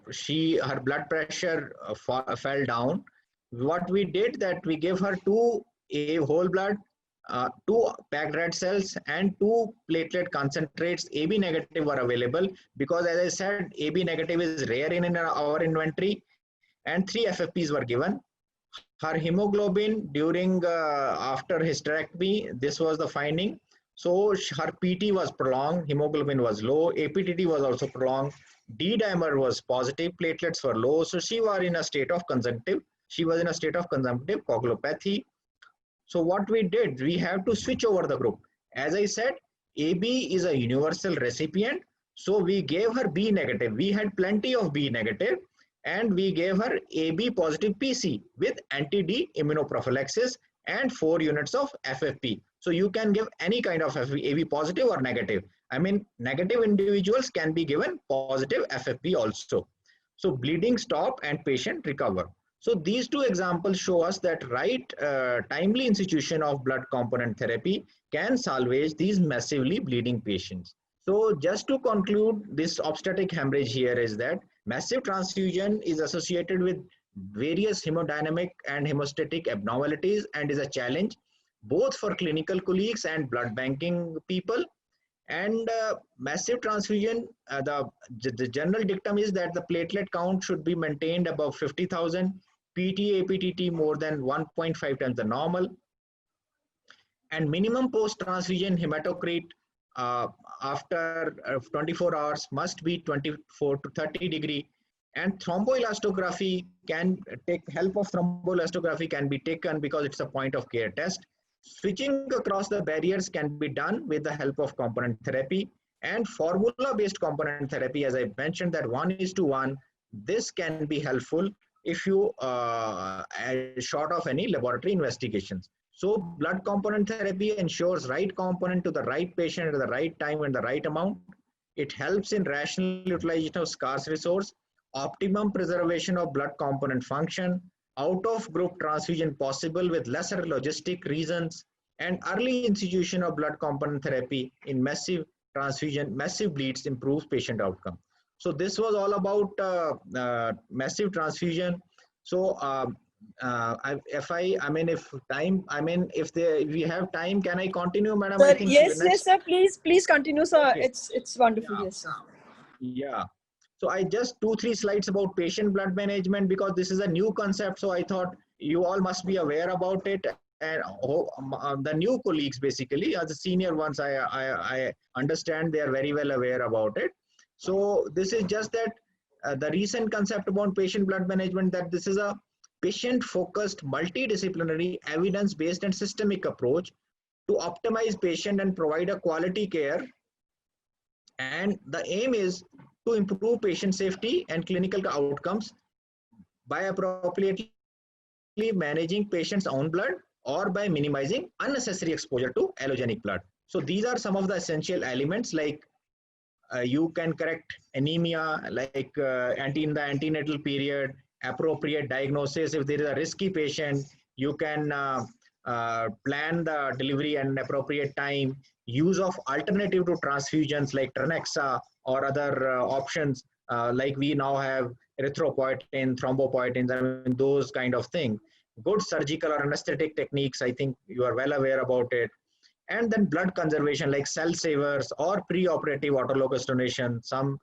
blood pressure fell down. What we did that we gave her 2 whole blood, 2 packed red cells, and 2 platelet concentrates. AB negative were available because, as I said, AB negative is rare in our inventory, and 3 FFPs were given. Her hemoglobin during after hysterectomy, this was the finding. So her PT was prolonged, hemoglobin was low, APTT was also prolonged, D dimer was positive, platelets were low. So she was in a state of consumptive. She was in a state of consumptive coagulopathy. So what we did, we have to switch over the group. As I said, AB is a universal recipient. So we gave her B negative. We had plenty of B negative, and we gave her AB positive PC with anti-D immunoprophylaxis and 4 units of FFP. So you can give any kind of AB positive or negative. I mean, negative individuals can be given positive FFP also. So bleeding stop and patient recover. So these 2 examples show us that timely institution of blood component therapy can salvage these massively bleeding patients. So just to conclude, this obstetric hemorrhage here is that massive transfusion is associated with various hemodynamic and hemostatic abnormalities and is a challenge both for clinical colleagues and blood banking people. And massive transfusion, the general dictum is that the platelet count should be maintained above 50,000, PT, APTT more than 1.5 times the normal, and minimum post-transfusion hematocrit after 24 hours must be 24 to 30 degree, and thromboelastography help of thromboelastography can be taken because it's a point of care test. Switching across the barriers can be done with the help of component therapy, and formula-based component therapy, as I mentioned, that 1:1. This can be helpful if you short of any laboratory investigations. So blood component therapy ensures right component to the right patient at the right time and the right amount. It helps in rational utilization of scarce resource, optimum preservation of blood component function, out of group transfusion possible with lesser logistic reasons, and early institution of blood component therapy in massive transfusion, massive bleeds improves patient outcome. So this was all about massive transfusion. So if we have time, can I continue, madam? Sir, I think yes, sir. Please continue, sir. Okay. It's wonderful. Yeah. Yes, sir. Yeah. So I just 2-3 slides about patient blood management because this is a new concept. So I thought you all must be aware about it. And the new colleagues, basically, as the senior ones, I understand they are very well aware about it. So this is just that the recent concept about patient blood management, that this is a patient-focused, multidisciplinary, evidence-based and systemic approach to optimize patient and provide a quality care. And the aim is to improve patient safety and clinical outcomes by appropriately managing patients' own blood or by minimizing unnecessary exposure to allogenic blood. So these are some of the essential elements, like you can correct anemia, like in the antenatal period, appropriate diagnosis. If there is a risky patient, you can plan the delivery and appropriate time, use of alternative to transfusions like Trenexa or other options like we now have erythropoietin, thrombopoietins, I mean, those kind of things. Good surgical or anesthetic techniques, I think you are well aware about it. And then blood conservation like cell savers or pre-operative autologous donation. Some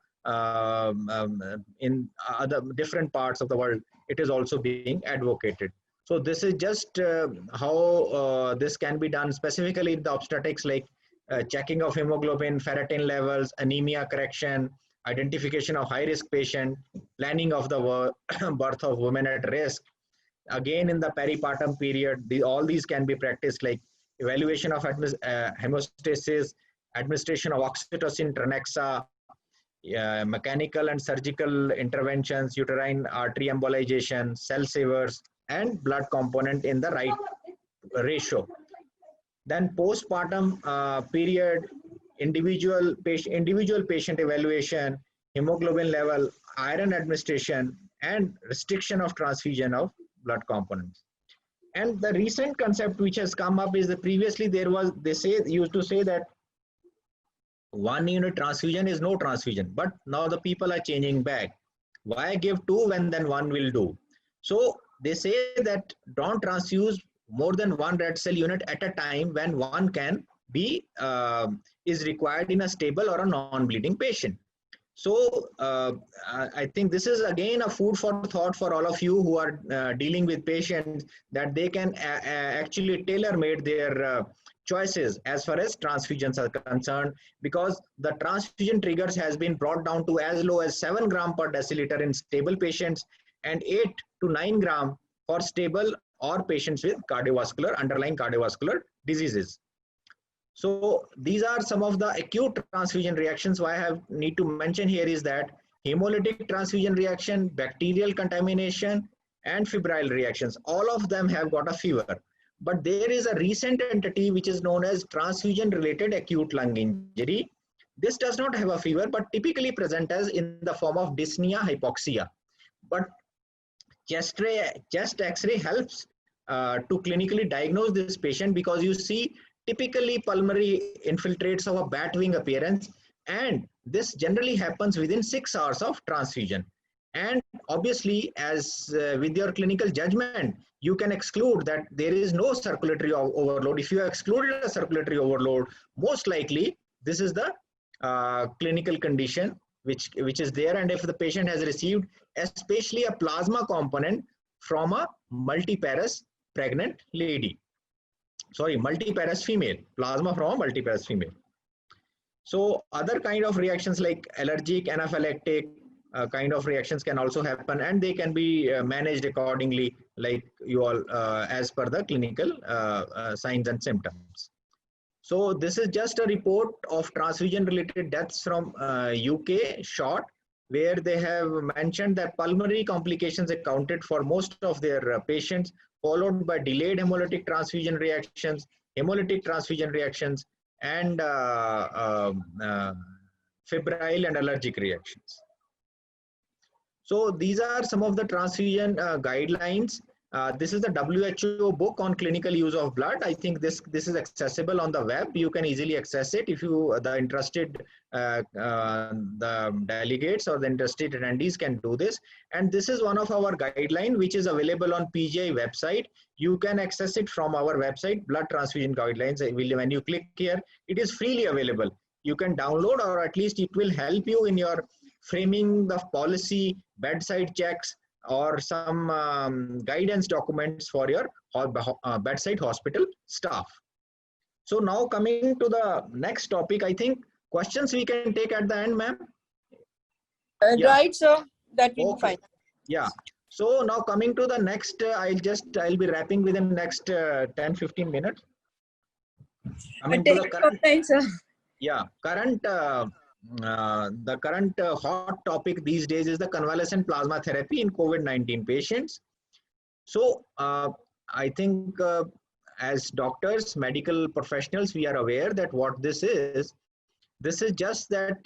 in other different parts of the world, it is also being advocated. So this is just how this can be done specifically in the obstetrics, like checking of hemoglobin, ferritin levels, anemia correction, identification of high-risk patient, planning of the birth of women at risk. Again, in the peripartum period, all these can be practiced, like evaluation of hemostasis, administration of oxytocin, Trenexa, mechanical and surgical interventions, uterine artery embolization, cell savers, and blood component in the right ratio. Then postpartum period, individual patient evaluation, hemoglobin level, iron administration, and restriction of transfusion of blood components. And the recent concept which has come up is that previously used to say that 1 unit transfusion is no transfusion, but now the people are changing back. Why give 2 when then 1 will do? So they say that don't transfuse more than 1 red cell unit at a time when 1 can be is required in a stable or a non-bleeding patient. So I think this is again a food for thought for all of you who are dealing with patients, that they can actually tailor-made their choices as far as transfusions are concerned, because the transfusion triggers has been brought down to as low as 7 gram per deciliter in stable patients and 8 to 9 gram for stable or patients with underlying cardiovascular diseases. So these are some of the acute transfusion reactions. Why I need to mention here is that hemolytic transfusion reaction, bacterial contamination, and febrile reactions, all of them have got a fever. But there is a recent entity which is known as transfusion-related acute lung injury. This does not have a fever, but typically present as in the form of dyspnea, hypoxia. But chest X-ray helps to clinically diagnose this patient, because you see typically pulmonary infiltrates of a bat wing appearance, and this generally happens within 6 hours of transfusion. And obviously, as with your clinical judgment, you can exclude that there is no circulatory overload. If you have excluded a circulatory overload, most likely this is the clinical condition which is there. And if the patient has received especially a plasma component from a multiparous pregnant lady, multiparous female, plasma from a multiparous female. So other kind of reactions like allergic, anaphylactic kind of reactions can also happen, and they can be managed accordingly, like you all as per the clinical signs and symptoms. So this is just a report of transfusion related deaths from UK, short, where they have mentioned that pulmonary complications accounted for most of their patients, followed by delayed hemolytic transfusion reactions, hemolytic transfusion reactions, and febrile and allergic reactions. So these are some of the transfusion guidelines. This is the WHO book on clinical use of blood. I think this is accessible on the web. You can easily access it if the interested the delegates or the interested attendees can do this. And this is one of our guidelines which is available on PGI website. You can access it from our website, Blood Transfusion Guidelines. When you click here, it is freely available. You can download, or at least it will help you in your framing the policy, bedside checks, or some guidance documents for your bedside hospital staff. So now coming to the next topic, I think questions we can take at the end, ma'am. Yeah. Right, sir. That will be fine. Yeah. So now coming to the next, I'll be wrapping within next 10-15 minutes. Coming to the current, time, sir. yeah, current the current hot topic these days is the convalescent plasma therapy in COVID-19 patients. So I think as doctors, medical professionals, we are aware that what this is just that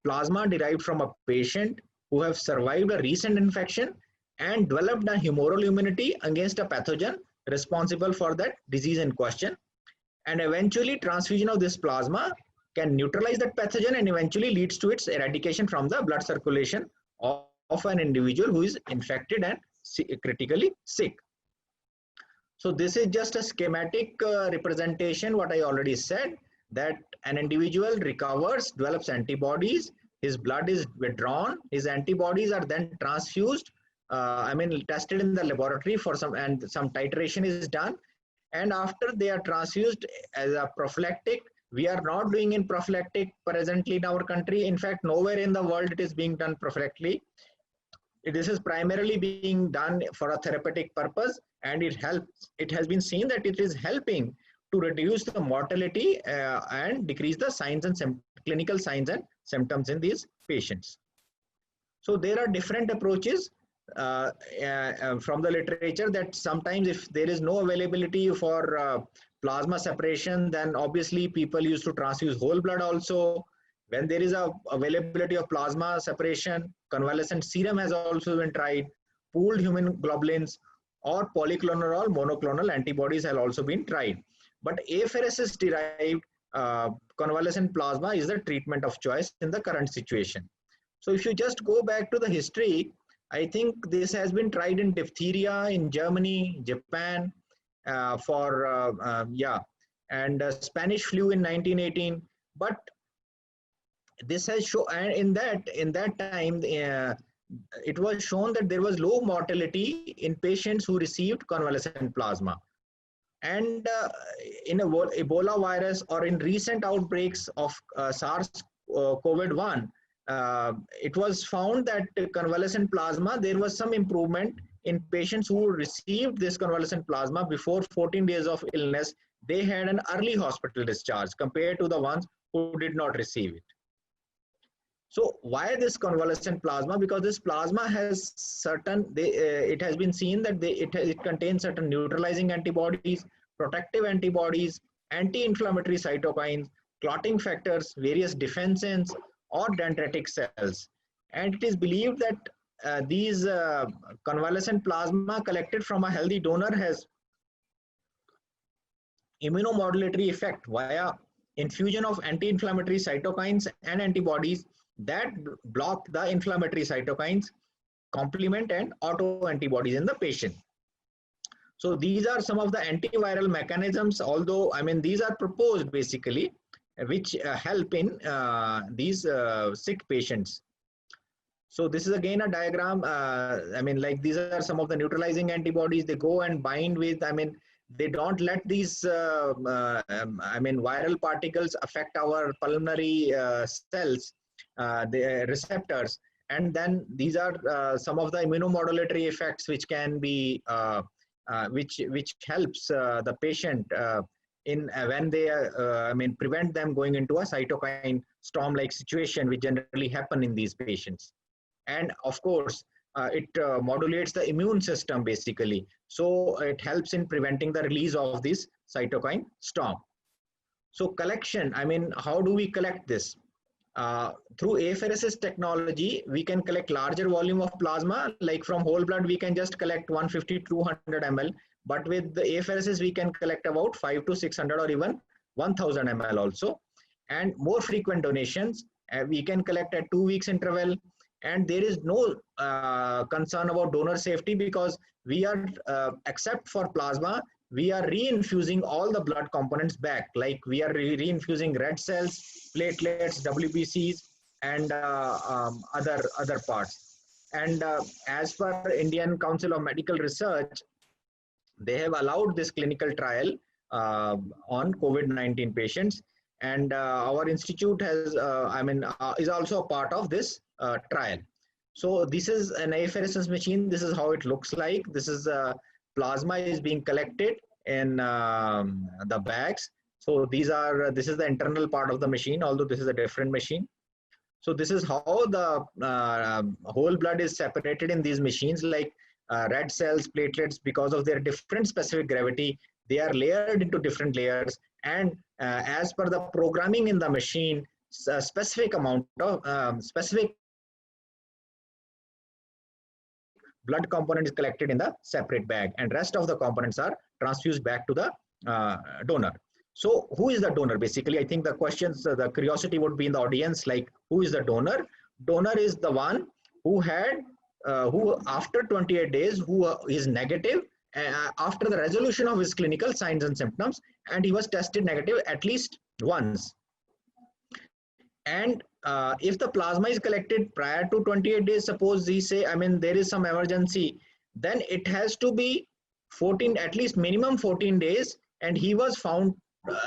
plasma derived from a patient who have survived a recent infection and developed a humoral immunity against a pathogen responsible for that disease in question. And eventually transfusion of this plasma can neutralize that pathogen and eventually leads to its eradication from the blood circulation of an individual who is infected and critically sick. So this is just a schematic representation, what I already said, that an individual recovers, develops antibodies, his blood is withdrawn, his antibodies are then transfused, tested in the laboratory for some titration is done. And after they are transfused as a prophylactic, we are not doing in prophylactic presently in our country. In fact, nowhere in the world it is being done prophylactically. This is primarily being done for a therapeutic purpose, and it has been seen that it is helping to reduce the mortality and decrease the signs and clinical signs and symptoms in these patients. So there are different approaches from the literature that sometimes if there is no availability for plasma separation, then obviously people used to transfuse whole blood also. When there is a availability of plasma separation, convalescent serum has also been tried, pooled human globulins or polyclonal or monoclonal antibodies have also been tried. But apheresis derived convalescent plasma is the treatment of choice in the current situation. So if you just go back to the history, I think this has been tried in diphtheria in Germany, Japan, and Spanish flu in 1918. But this has shown, and in that time, it was shown that there was low mortality in patients who received convalescent plasma. And in Ebola virus or in recent outbreaks of SARS-CoV-1, it was found that convalescent plasma, there was some improvement in patients who received this convalescent plasma before 14 days of illness. They had an early hospital discharge compared to the ones who did not receive it. So why this convalescent plasma? Because this plasma has certain, it has been seen that it contains certain neutralizing antibodies, protective antibodies, anti-inflammatory cytokines, clotting factors, various defensins, or dendritic cells. And it is believed that these convalescent plasma collected from a healthy donor has immunomodulatory effect via infusion of anti-inflammatory cytokines and antibodies that block the inflammatory cytokines, complement and auto-antibodies in the patient. So these are some of the antiviral mechanisms, although these are proposed basically, which help in these sick patients. So this is again a diagram. These are some of the neutralizing antibodies. They go and bind with, they don't let these viral particles affect our pulmonary cells, the receptors. And then these are some of the immunomodulatory effects which can be, which helps the patient in when they prevent them going into a cytokine storm-like situation, which generally happen in these patients. And of course, it modulates the immune system basically. So it helps in preventing the release of this cytokine storm. So collection, how do we collect this? Through apheresis technology, we can collect larger volume of plasma, like from whole blood, we can just collect 150 to 200 ml. But with the apheresis, we can collect about 500 to 600 or even 1000 ml also. And more frequent donations, we can collect at 2 weeks interval. And there is no concern about donor safety because we are, except for plasma, we are reinfusing all the blood components back. Like we are reinfusing red cells, platelets, WBCs, and other parts. And as per Indian Council of Medical Research, they have allowed this clinical trial on COVID-19 patients. And our institute has, is also a part of this trial. So this is an apheresis machine. This is how it looks like. This is plasma is being collected in the bags, So this is the internal part of the machine, although this is a different machine. So this is how the whole blood is separated in these machines, like red cells, platelets, because of their different specific gravity, they are layered into different layers. And as per the programming in the machine, a specific amount of specific blood component is collected in the separate bag, and rest of the components are transfused back to the donor. So who is the donor? Basically, I think the questions, the curiosity would be in the audience, like who is the donor? Donor is the one who had, who after 28 days, who is negative after the resolution of his clinical signs and symptoms, and he was tested negative at least once. And if the plasma is collected prior to 28 days, suppose we say, I mean, there is some emergency, then it has to be 14, at least minimum 14 days, and he was found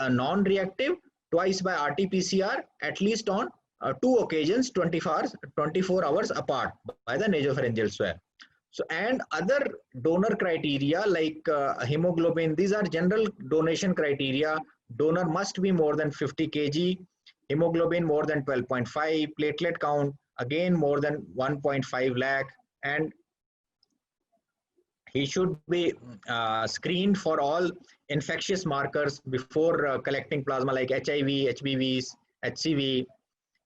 non-reactive twice by RT-PCR, at least on 2 occasions, 24 hours apart by the nasopharyngeal swab. So, and other donor criteria like hemoglobin, these are general donation criteria. Donor must be more than 50 kg, hemoglobin more than 12.5, platelet count again more than 1.5 lakh, and he should be screened for all infectious markers before collecting plasma, like HIV, HBVs, HCV,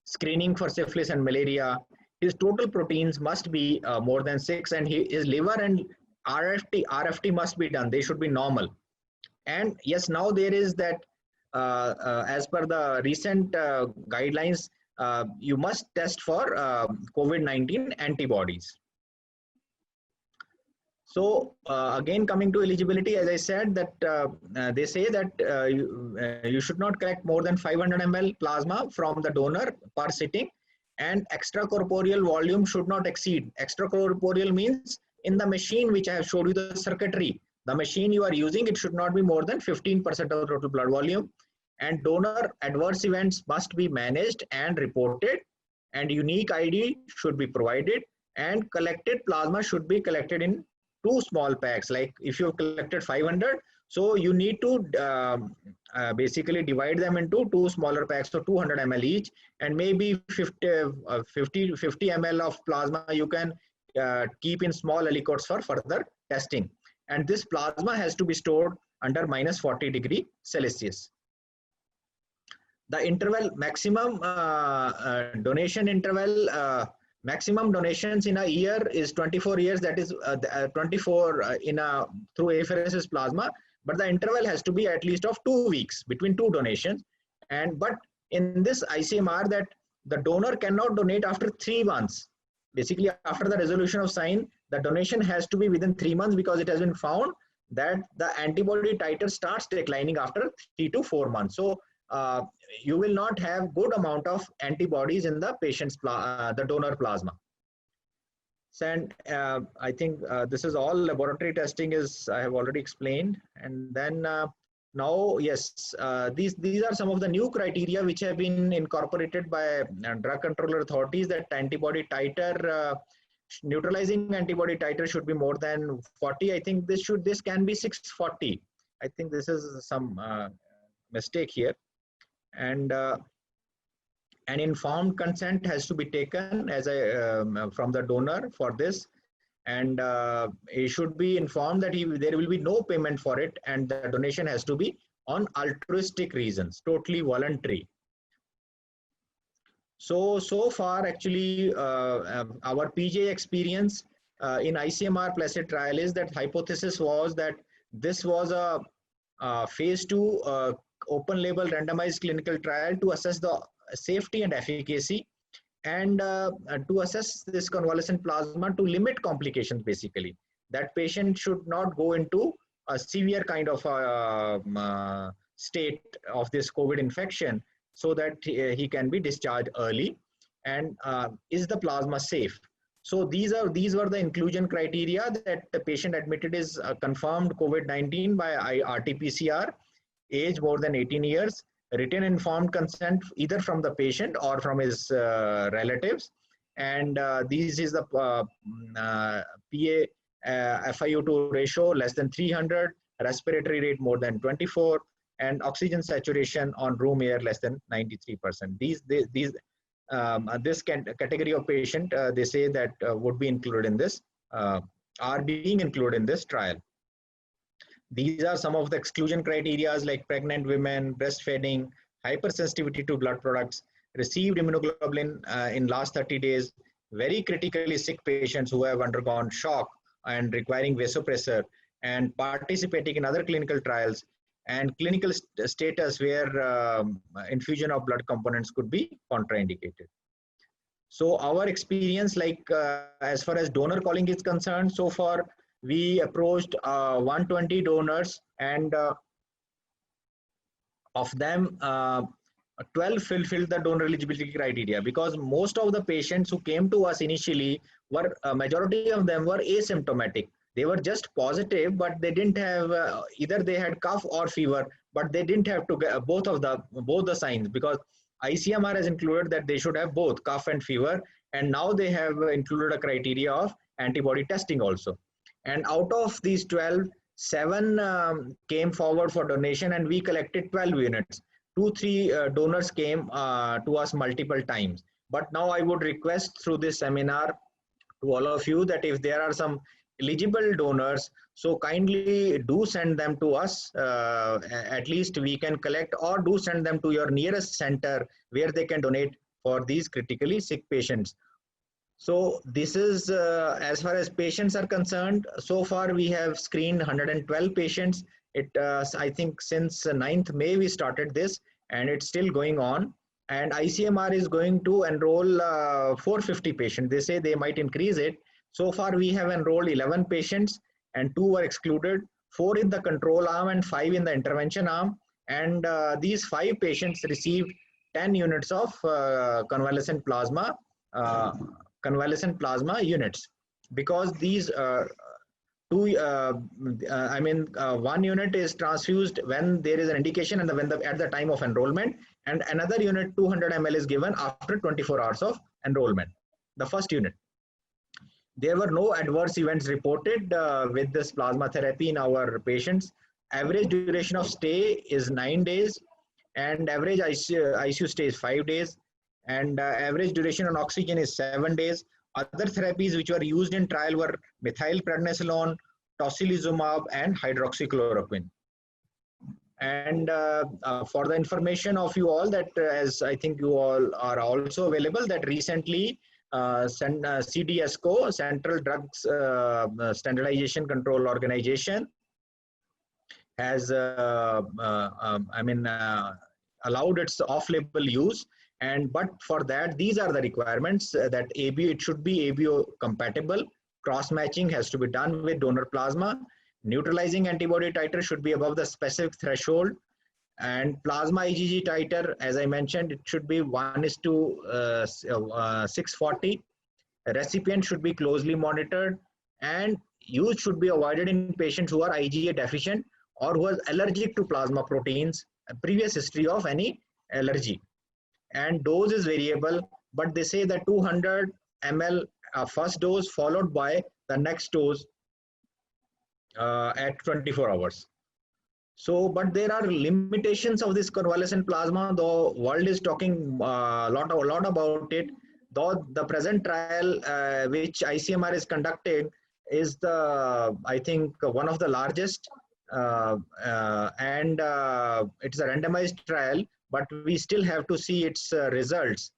screening for syphilis and malaria. His total proteins must be more than 6, and his liver and RFT must be done. They should be normal. And yes, now there is that as per the recent guidelines, you must test for COVID-19 antibodies. So again, coming to eligibility, as I said, that they say that you should not collect more than 500 ml plasma from the donor per sitting, and extracorporeal volume should not exceed. Extracorporeal means in the machine which I have showed you the circuitry, the machine you are using, it should not be more than 15% of the total blood volume. And donor adverse events must be managed and reported, and unique ID should be provided, and collected plasma should be collected in 2 small packs. Like if you have collected 500, so you need to basically divide them into 2 smaller packs, so 200 ml each, and maybe 50 ml of plasma you can keep in small aliquots for further testing. And this plasma has to be stored under -40 degrees Celsius. The interval, maximum donation interval, maximum donations in a year is 24 years, that is 24 through apheresis plasma, but the interval has to be at least of 2 weeks between 2 donations. And but in this ICMR, that the donor cannot donate after 3 months. Basically, after the resolution of sign, the donation has to be within 3 months, because it has been found that the antibody titer starts declining after 3 to 4 months. So you will not have good amount of antibodies in the patient's the donor plasma. And I think this is all laboratory testing is I have already explained. And then now, yes, these are some of the new criteria which have been incorporated by drug controller authorities, that antibody titer, neutralizing antibody titer should be more than 40. I think this can be 640. I think this is some mistake here. And an informed consent has to be taken as from the donor for this, and he should be informed that there will be no payment for it, and the donation has to be on altruistic reasons, totally voluntary. So far actually our PJ experience in ICMR Placid trial is that hypothesis was that this was a phase 2 open label randomized clinical trial to assess the safety and efficacy, and to assess this convalescent plasma to limit complications. Basically, that patient should not go into a severe kind of state of this COVID infection, so that he can be discharged early. And is the plasma safe? So these were the inclusion criteria, that the patient admitted is confirmed COVID-19 by RT-PCR, age more than 18 years, written informed consent either from the patient or from his relatives, and this is the PA FiO2 ratio less than 300, respiratory rate more than 24, and oxygen saturation on room air less than 93%. This category of patient, they say that would be included in this, are being included in this trial. These are some of the exclusion criteria like pregnant women, breastfeeding, hypersensitivity to blood products, received immunoglobulin in last 30 days, very critically sick patients who have undergone shock and requiring vasopressor, and participating in other clinical trials, and clinical status where infusion of blood components could be contraindicated. So our experience, like as far as donor calling is concerned, so far we approached 120 donors, and of them 12 fulfilled the donor eligibility criteria, because most of the patients who came to us initially were majority of them were asymptomatic. They were just positive, but they didn't have either they had cough or fever, but they didn't have to get both the signs, because ICMR has included that they should have both cough and fever, and now they have included a criteria of antibody testing also. And out of these 12, 7 came forward for donation, and we collected 12 units. 2-3 donors came to us multiple times. But now I would request through this seminar to all of you that if there are some eligible donors, so kindly do send them to us. At least we can collect, or do send them to your nearest center where they can donate for these critically sick patients. So this is as far as patients are concerned. So far we have screened 112 patients. I think since 9th May we started this, and it's still going on. And ICMR is going to enroll 450 patients. They say they might increase it. So far we have enrolled 11 patients, and 2 were excluded, 4 in the control arm and 5 in the intervention arm. And these 5 patients received 10 units of convalescent plasma units, because these one unit is transfused when there is an indication and at the time of enrollment, and another unit 200 ml is given after 24 hours of enrollment, the first unit. There were no adverse events reported with this plasma therapy in our patients. Average duration of stay is 9 days, and average ICU stay is 5 days, and average duration on oxygen is 7 days. Other therapies which were used in trial were methylprednisolone, tocilizumab, and hydroxychloroquine. And for the information of you all, that as I think you all are also available, that recently CDSCO, Central Drugs Standardization Control Organization, has allowed its off-label use. But for that, these are the requirements that it should be ABO compatible. Cross-matching has to be done with donor plasma. Neutralizing antibody titer should be above the specific threshold. And plasma IgG titer, as I mentioned, it should be 1:640. A recipient should be closely monitored, and use should be avoided in patients who are IgA deficient or who are allergic to plasma proteins, a previous history of any allergy. And dose is variable, but they say that 200 ml first dose followed by the next dose at 24 hours. So, but there are limitations of this convalescent plasma. The world is talking a lot about it. Though the present trial which ICMR is conducting is I think one of the largest, and it's a randomized trial, but we still have to see its results.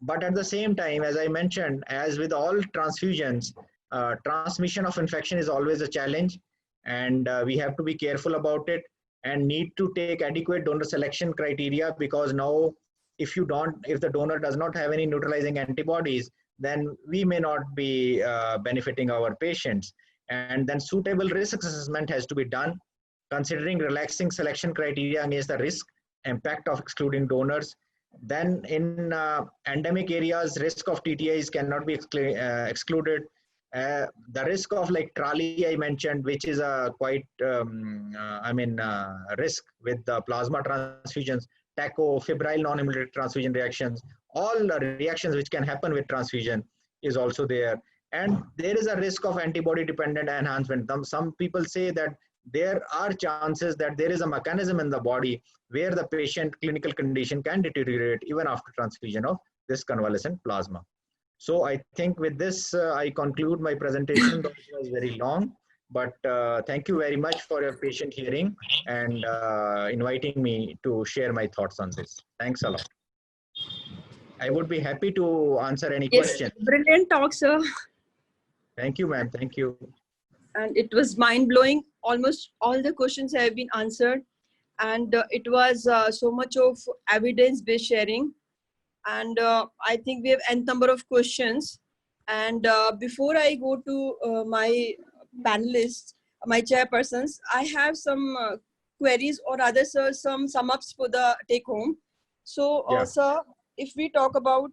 But at the same time, as I mentioned, as with all transfusions, transmission of infection is always a challenge, and we have to be careful about it and need to take adequate donor selection criteria, because now if the donor does not have any neutralizing antibodies, then we may not be benefiting our patients. And then suitable risk assessment has to be done, considering relaxing selection criteria against the risk impact of excluding donors. Then in endemic areas, risk of TTIs cannot be excluded. The risk of like TRALI I mentioned, which is a quite risk with the plasma transfusions, TACO, febrile non-hemolytic transfusion reactions, all the reactions which can happen with transfusion is also there. And there is a risk of antibody dependent enhancement. Some people say that there are chances that there is a mechanism in the body where the patient clinical condition can deteriorate even after transfusion of this convalescent plasma. So I think with this, I conclude my presentation. It was very long, but thank you very much for your patient hearing and inviting me to share my thoughts on this. Thanks a lot. I would be happy to answer any questions. Brilliant talk, sir. Thank you, ma'am. Thank you. And it was mind-blowing. Almost all the questions have been answered. And it was so much of evidence-based sharing. And I think we have n number of questions. And before I go to my panelists, my chairpersons, I have some queries or rather, sir, some sum-ups for the take-home. So, Yeah. sir, if we talk about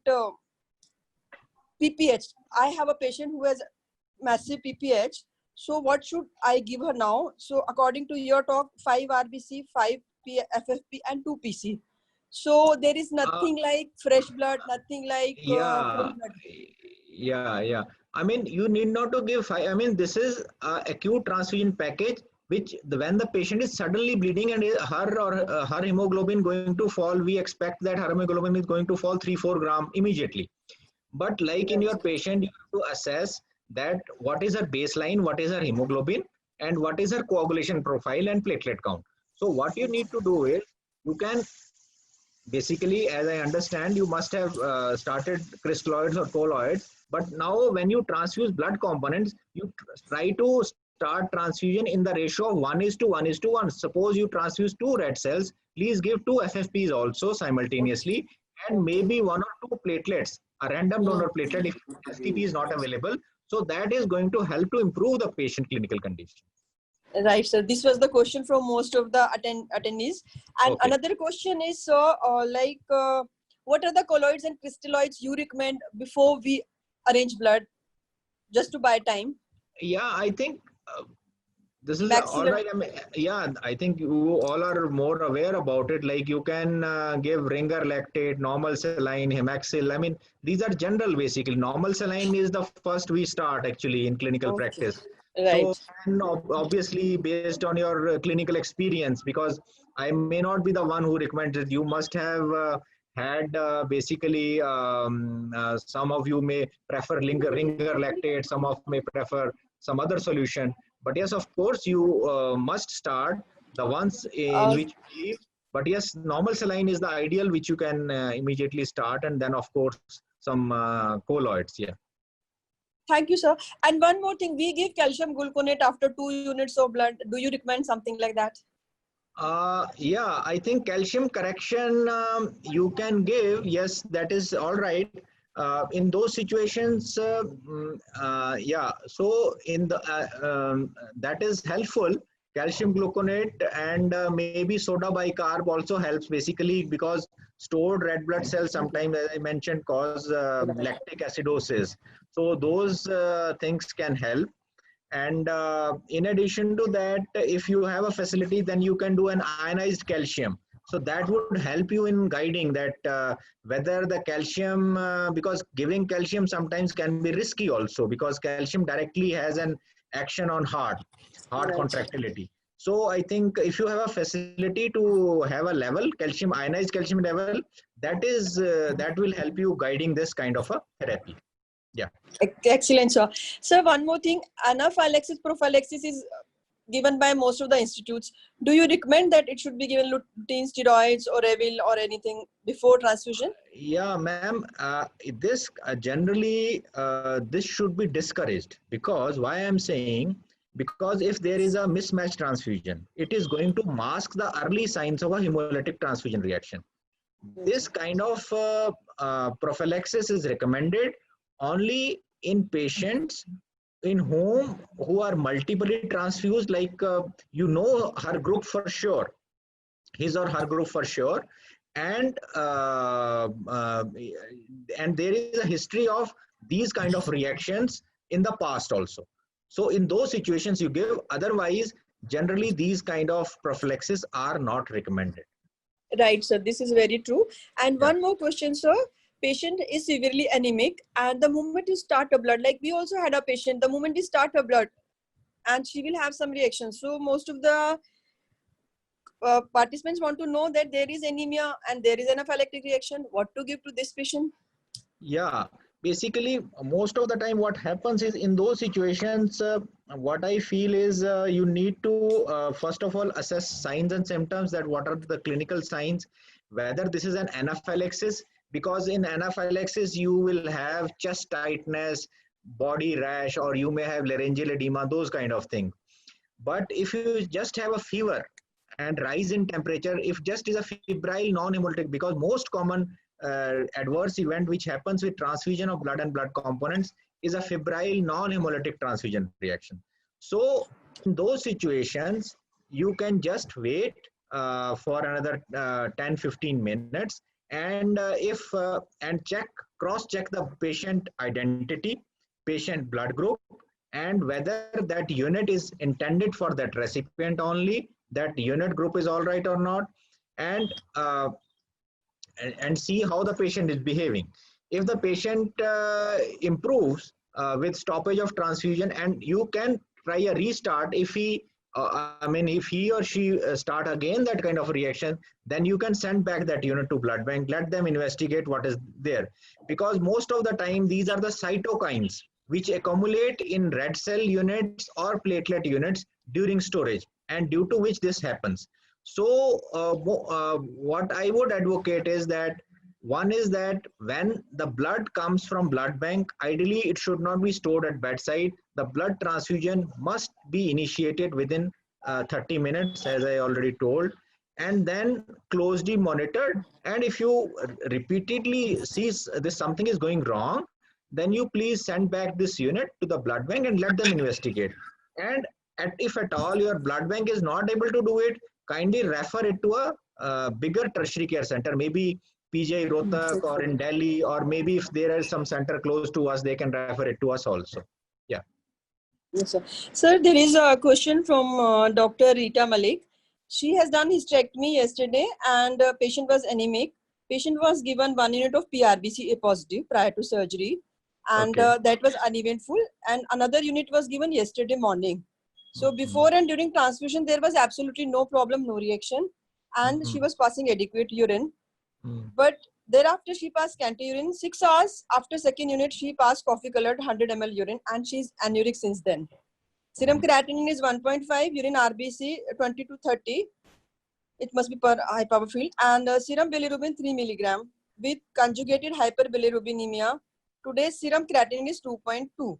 PPH, I have a patient who has massive PPH. So what should I give her now? So according to your talk, 5 RBC, 5 FFP and 2 PC. So there is nothing like fresh blood, nothing like Yeah. blood. Yeah. I mean, you need not to give, I mean, this is acute transfusion package, which when the patient is suddenly bleeding and her hemoglobin going to fall, we expect that her hemoglobin is going to fall 3-4 gram immediately. But like in your patient, you have to assess that what is her baseline, what is her hemoglobin, and what is her coagulation profile and platelet count. So what you need to do is, you can basically, as I understand, you must have started crystalloids or colloids, but now when you transfuse blood components, you try to start transfusion in the ratio of 1:1:1. Suppose you transfuse 2 red cells, please give 2 FFPs also simultaneously, and maybe 1 or 2 platelets, a random donor platelet if STP is not available. So that is going to help to improve the patient clinical condition. Right, sir. This was the question from most of the attendees. And Okay. another question is, sir, what are the colloids and crystalloids you recommend before we arrange blood, just to buy time? Yeah, I think this is all Maximum. right. I mean, yeah, I think you all are more aware about it. Like you can give Ringer lactate, normal saline, Hemaxil. I mean, these are general basically. Normal saline is the first we start actually in clinical practice. Right. So and obviously based on your clinical experience, because I may not be the one who recommends it. You must have had basically some of you may prefer Ringer lactate, some of may prefer some other solution. But yes, of course, you must start the ones in which you believe. But yes, normal saline is the ideal which you can immediately start, and then of course some colloids. Yeah. Thank you, sir. And one more thing, we give calcium gluconate after 2 units of blood. Do you recommend something like that? Yeah, I think calcium correction you can give. Yes, that is all right. In those situations, yeah. So in the that is helpful. Calcium gluconate and maybe soda bicarb also helps basically because stored red blood cells sometimes, as I mentioned, cause lactic acidosis. So those things can help. And in addition to that, if you have a facility, then you can do an ionized calcium. So that would help you in guiding that whether the calcium, because giving calcium sometimes can be risky also because calcium directly has an action on heart contractility. So I think if you have a facility to have a level, ionized calcium level, that will help you guiding this kind of a therapy. Yeah. Excellent, sir. Sir, one more thing, anaphylaxis prophylaxis is given by most of the institutes. Do you recommend that it should be given lutein, steroids or Revil or anything before transfusion? Yeah, ma'am. This generally, this should be discouraged because why I'm saying, because if there is a mismatched transfusion, it is going to mask the early signs of a hemolytic transfusion reaction. This kind of prophylaxis is recommended only in patients who are multiply transfused, like you know her group for sure, his or her group for sure, and there is a history of these kind of reactions in the past also. So in those situations you give, otherwise generally these kind of prophylaxis are not recommended. Right, sir. This is very true. And one more question, sir. Patient is severely anemic, and the moment you start a blood, like we also had a patient, the moment we start a blood, and she will have some reaction. So most of the participants want to know that there is anemia and there is anaphylactic reaction. What to give to this patient? Yeah, basically, most of the time, what happens is in those situations, what I feel is you need to first of all assess signs and symptoms, that what are the clinical signs, whether this is an anaphylaxis, because in anaphylaxis you will have chest tightness, body rash, or you may have laryngeal edema, those kind of things. But if you just have a fever and rise in temperature, if just is a febrile non-hemolytic, because most common adverse event which happens with transfusion of blood and blood components is a febrile non-hemolytic transfusion reaction. So in those situations, you can just wait for another 10-15 minutes and cross-check the patient identity, patient blood group, and whether that unit is intended for that recipient only, that unit group is all right or not, and see how the patient is behaving. If the patient improves with stoppage of transfusion, and you can try a restart, if he if he or she start again that kind of reaction, then you can send back that unit to blood bank, let them investigate what is there. Because most of the time these are the cytokines which accumulate in red cell units or platelet units during storage, and due to which this happens. So what I would advocate is that, one is that when the blood comes from blood bank, ideally it should not be stored at bedside. The blood transfusion must be initiated within 30 minutes, as I already told, and then closely monitored. And if you repeatedly see this something is going wrong, then you please send back this unit to the blood bank and let them investigate. And if at all your blood bank is not able to do it, kindly refer it to a bigger tertiary care center, maybe PGI Rohtak or in Delhi, or maybe if there is some center close to us, they can refer it to us also. Yeah. Yes, sir. Sir, there is a question from Dr. Rita Malik. She has done hysterectomy yesterday and patient was anemic. Patient was given 1 unit of PRBC A positive prior to surgery, and that was uneventful, and another unit was given yesterday morning. So before and during transfusion, there was absolutely no problem, no reaction, and she was passing adequate urine. But thereafter, she passed scanty urine. 6 hours after second unit, she passed coffee-colored 100 ml urine, and she's anuric since then. Serum creatinine is 1.5, urine RBC 20 to 30. It must be per high power field. And serum bilirubin 3 milligram with conjugated hyperbilirubinemia. Today's serum creatinine is 2.2.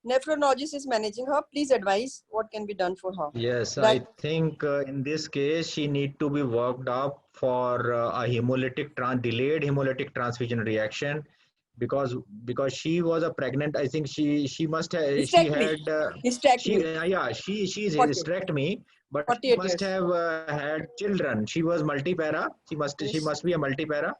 Nephrologist is managing her. Please advise what can be done for her. Yes, I think in this case, she need to be worked up for a delayed hemolytic transfusion reaction, because she was a pregnant. I think she must have she's hysterectomy, but she must have had children. She was multipara. She must be a multipara.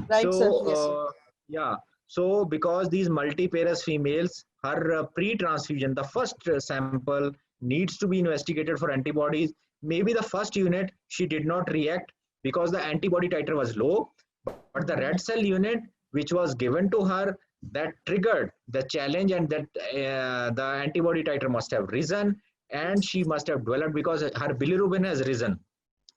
Right, so sir. Yes, sir. yeah. So because these multiparous females, her pre-transfusion, the first sample needs to be investigated for antibodies. Maybe the first unit she did not react because the antibody titer was low, but the red cell unit which was given to her, that triggered the challenge, and that the antibody titer must have risen, and she must have developed because her bilirubin has risen.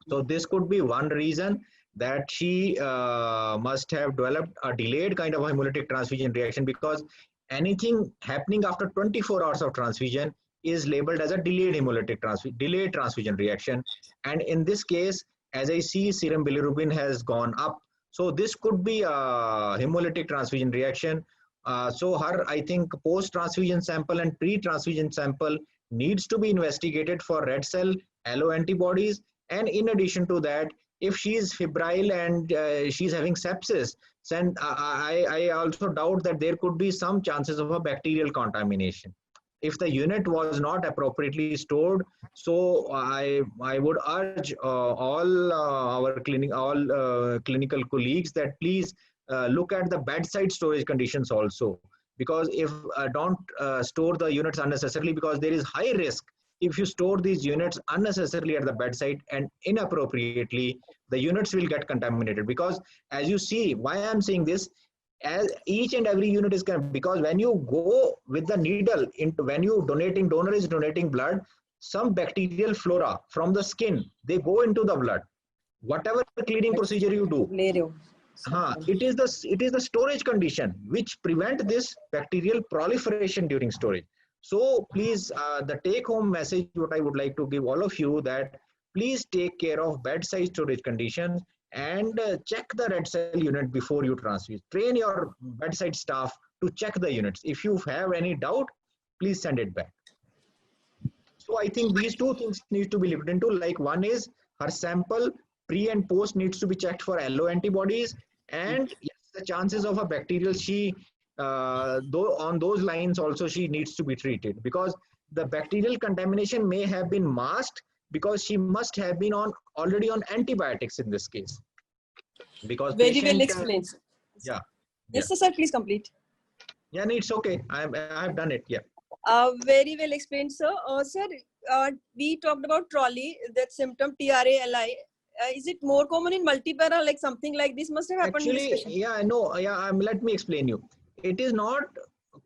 So this could be one reason that she must have developed a delayed kind of hemolytic transfusion reaction, because anything happening after 24 hours of transfusion is labeled as a delayed transfusion reaction. And in this case, as I see, serum bilirubin has gone up. So this could be a hemolytic transfusion reaction. So her, I think, post-transfusion sample and pre-transfusion sample needs to be investigated for red cell alloantibodies. And in addition to that, if she is febrile and she's having sepsis, then I also doubt that there could be some chances of a bacterial contamination if the unit was not appropriately stored. So I would urge all our clinical colleagues that please look at the bedside storage conditions also, because if don't store the units unnecessarily, because there is high risk if you store these units unnecessarily at the bedside and inappropriately, the units will get contaminated. Because as you see, why I'm saying this, as each and every unit is connected, because when you go with the needle into, when you donor is donating blood, some bacterial flora from the skin, they go into the blood. Whatever cleaning procedure you do, it is the storage condition which prevent this bacterial proliferation during storage. So please, the take home message what I would like to give all of you, that please take care of bedside storage conditions and check the red cell unit before you transfuse. Train your bedside staff to check the units. If you have any doubt, please send it back. So I think these two things need to be looked into. Like, one is her sample pre and post needs to be checked for allo antibodies, and yes, the chances of a bacterial, though on those lines also she needs to be treated, because the bacterial contamination may have been masked because she must have been already on antibiotics in this case. Because very well explained. Yeah. Yes, sir, please complete. Yeah, no, it's okay. I've done it. Yeah. Very well explained, sir. Sir, we talked about trolley, that symptom TRALI. Is it more common in multipara, like something like this must have happened? Actually, in this patient? yeah, no, yeah. Let me explain you. It is not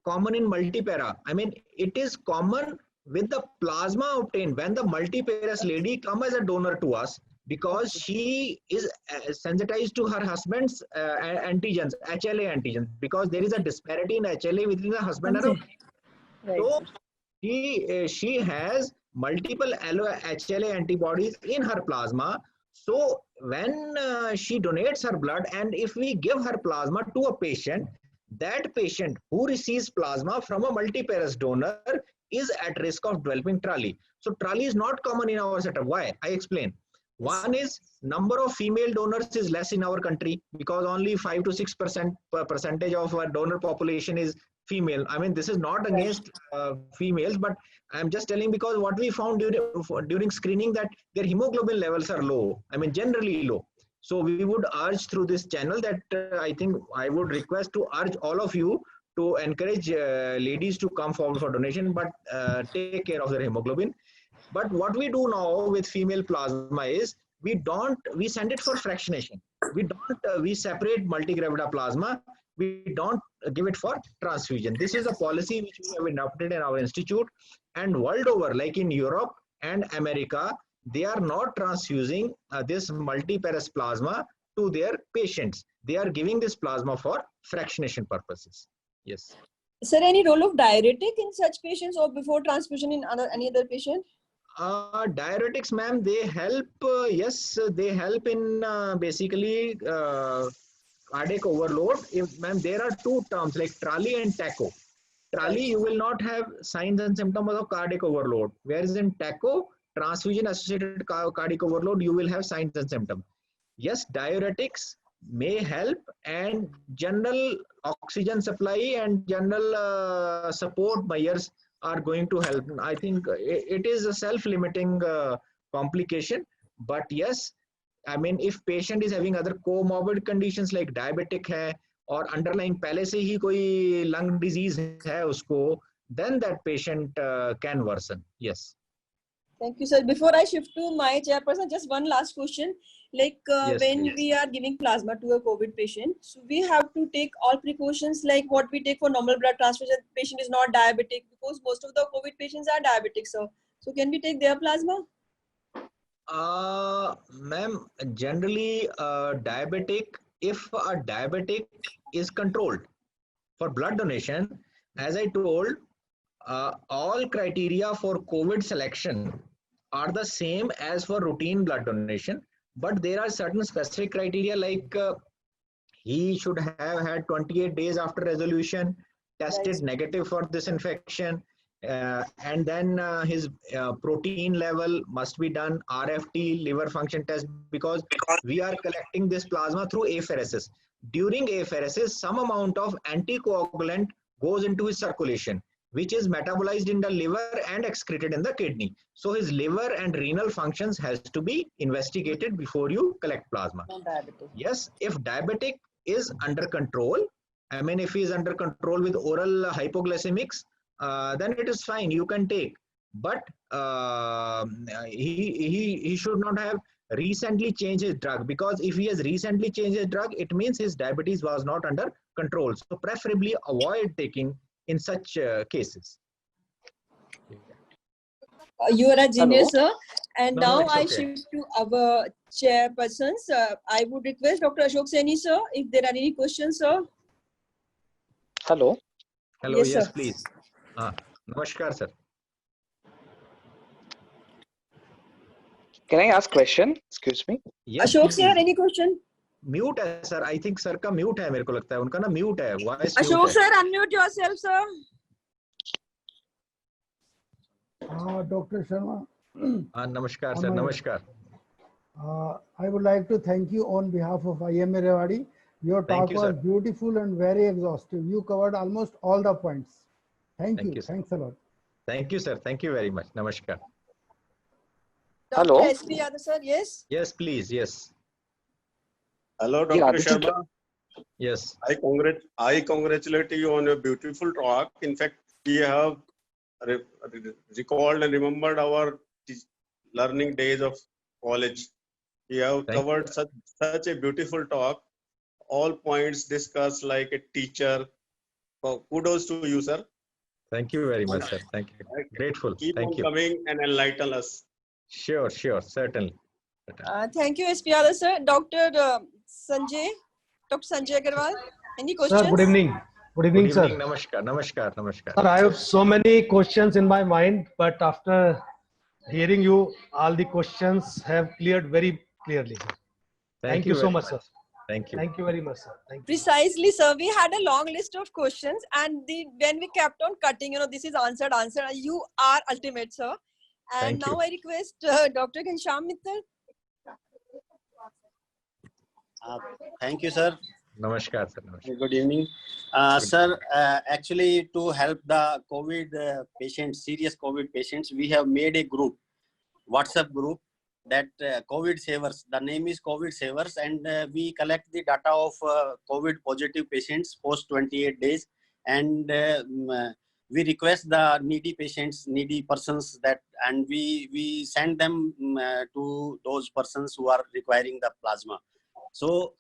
common in multipara. I mean, it is common with the plasma obtained when the multiparous lady comes as a donor to us, because she is sensitized to her husband's antigens, HLA antigens, because there is a disparity in HLA within the husband and wife. Right. So she has multiple HLA antibodies in her plasma. So when she donates her blood, and if we give her plasma to a patient, that patient who receives plasma from a multiparous donor is at risk of developing TRALI. So TRALI is not common in our setup. Why? I explain. One is number of female donors is less in our country, because only 5 to 6% percentage of our donor population is female. I mean, this is not against females, but I'm just telling because what we found during screening, that their hemoglobin levels are low. I mean, generally low. So we would urge through this channel that I think I would request to urge all of you to encourage ladies to come forward for donation, but take care of their hemoglobin. But what we do now with female plasma is we send it for fractionation. We separate multigravida plasma. We don't give it for transfusion. This is a policy which we have adopted in our institute, and world over, like in Europe and America, they are not transfusing this multiparous plasma to their patients. They are giving this plasma for fractionation purposes. Yes. Sir, any role of diuretic in such patients or before transfusion in any other patient? Diuretics, ma'am, they help. Yes, they help in basically cardiac overload. Ma'am, there are two terms like TRALI and TACO. TRALI, you will not have signs and symptoms of cardiac overload, whereas in TACO, transfusion associated cardiac overload, you will have signs and symptoms. Yes, diuretics may help, and general oxygen supply and general support measures are going to help. I think it is a self-limiting complication, but yes, I mean, if patient is having other comorbid conditions like diabetic hai, or underlying पहले से ही कोई lung disease है उसको, then that patient can worsen. Yes. Thank you, sir. Before I shift to my chairperson, just one last question. Like Yes, when please. we are giving plasma to a COVID patient, so we have to take all precautions like what we take for normal blood transfusion. Patient is not diabetic, because most of the COVID patients are diabetic, sir. So can we take their plasma? Ma'am, generally diabetic, if a diabetic is controlled for blood donation, as I told, all criteria for COVID selection are the same as for routine blood donation, but there are certain specific criteria like he should have had 28 days after resolution, tested negative for this infection, and then his protein level must be done, RFT, liver function test, because we are collecting this plasma through apheresis. During apheresis, some amount of anticoagulant goes into his circulation, which is metabolized in the liver and excreted in the kidney. So his liver and renal functions has to be investigated before you collect plasma. Yes, if diabetic is under control, I mean, if he is under control with oral hypoglycemics, then it is fine, you can take. But he should not have recently changed his drug, because if he has recently changed his drug, it means his diabetes was not under control. So preferably avoid taking in such cases. You are a genius, sir. And No, now it's I okay. shift to our chairpersons. I would request Dr. Ashok Saini, sir, if there are any questions, sir. Hello. Hello, Yes, yes, sir. please. Namaskar, sir. Can I ask question? Excuse me. Yes, Ashok, please. sir, any question? Mute है sir, I think sir का mute है, मेरे को लगता है उनका ना mute है, वॉइस म्यूट Ashok, है. sir, unmute yourself, sir. Dr. Sharma, नमस्कार सर, नमस्कार. I would like to thank you on behalf of IMA Rewari. Your Thank talk you, was sir. beautiful and very exhaustive. You covered almost all the points. Thank you. sir. Thanks a lot. Thank you, sir. Thank you very much. Namaskar. Hello. Dr. S.P. Yadav, sir, yes. Yes, please. Yes. Hello, Dr. Yeah, this is Sharma. Yes. I congratulate you on your beautiful talk. In fact, we have recalled and remembered our learning days of college. We have Thank covered such a beautiful talk. All points discussed like a teacher. So kudos to you, sir. Thank you very much, sir. Thank you. Grateful. Keep Thank on you. coming and enlighten us. Sure, sure. Certainly. Thank you, S.P. Yadav, sir. Dr. Sanjay Agarwal, any questions? Sir, good evening. Good evening, Good sir. evening. Namaskar. Namaskar. Namaskar. Sir, I have so many questions in my mind, but after hearing you, all the questions have cleared very clearly. Thank you so very much, sir. Thank you. Thank you very much, sir. Thank you. Precisely, sir. We had a long list of questions, and when we kept on cutting, this is answered. You are ultimate, sir. And Thank now you. I request Dr. Ghanshyam Mittal. Thank you, sir. Namaskar, sir. Namaskar. Good evening. Sir, actually, to help the COVID patients, serious COVID patients, we have made a group, WhatsApp group, that COVID Savers. The name is COVID Savers, and we collect the data of COVID positive patients post 28 days, and we request the needy patients, needy persons and we send them to those persons who are requiring the plasma. So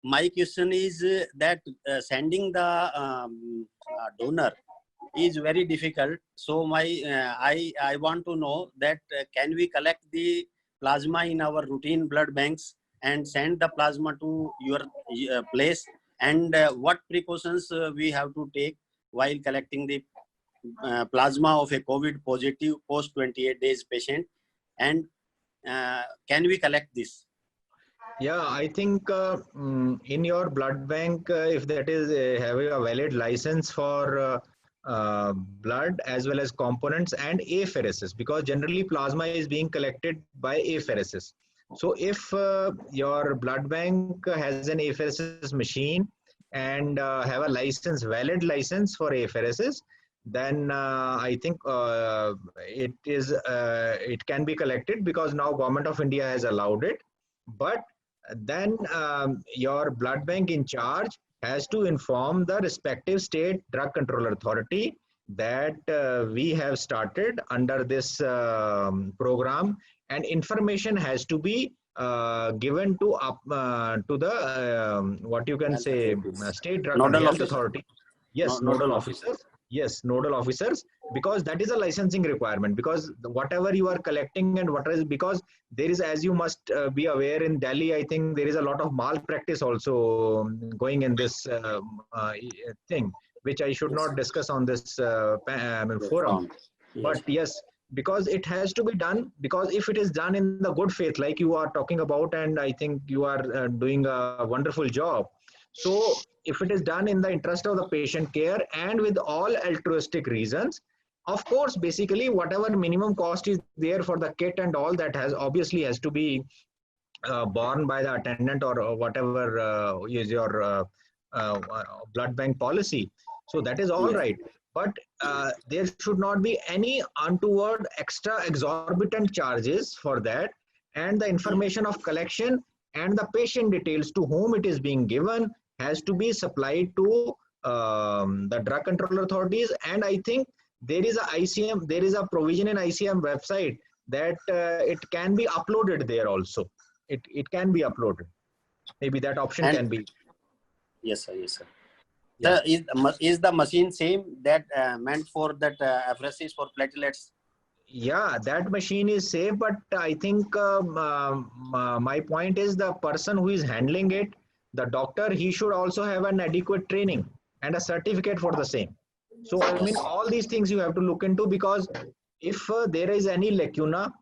my question is that sending the donor is very difficult. So I want to know that can we collect the plasma in our routine blood banks and send the plasma to your place, and what precautions we have to take while collecting the plasma of a COVID positive post 28 days patient, and can we collect this? Yeah, I think in your blood bank, if that is having a valid license for blood as well as components and apheresis, because generally plasma is being collected by apheresis. So if your blood bank has an apheresis machine and have a license, valid license for apheresis, then I think it can be collected, because now Government of India has allowed it. But then your blood bank in charge has to inform the respective state drug control authority that we have started under this program, and information has to be given to the what you can say state drug and health authority. Yes, nodal officers. Yes, nodal officers, because that is a licensing requirement, because whatever you are collecting and whatever is, because there is, as you must be aware, in Delhi, I think there is a lot of malpractice also going in this thing, which I should not discuss on this forum. But yes, because it has to be done, because if it is done in the good faith, like you are talking about, and I think you are doing a wonderful job. So if it is done in the interest of the patient care and with all altruistic reasons, of course, basically whatever minimum cost is there for the kit and all, that obviously has to be borne by the attendant or whatever is your blood bank policy. So that is all right. But there should not be any untoward extra exorbitant charges for that, and the information of collection and the patient details to whom it is being given has to be supplied to the drug control authorities. And I think there is a provision in ICM website that it can be uploaded there also. it can be uploaded. Maybe that option And- can be. Yes, sir. Yes, sir. Yeah. Sir, is the machine same that meant for that apheresis for platelets? Yeah, that machine is safe, but I think my point is the person who is handling it, the doctor, he should also have an adequate training and a certificate for the same. So I mean, all these things you have to look into, because if there is any lacuna,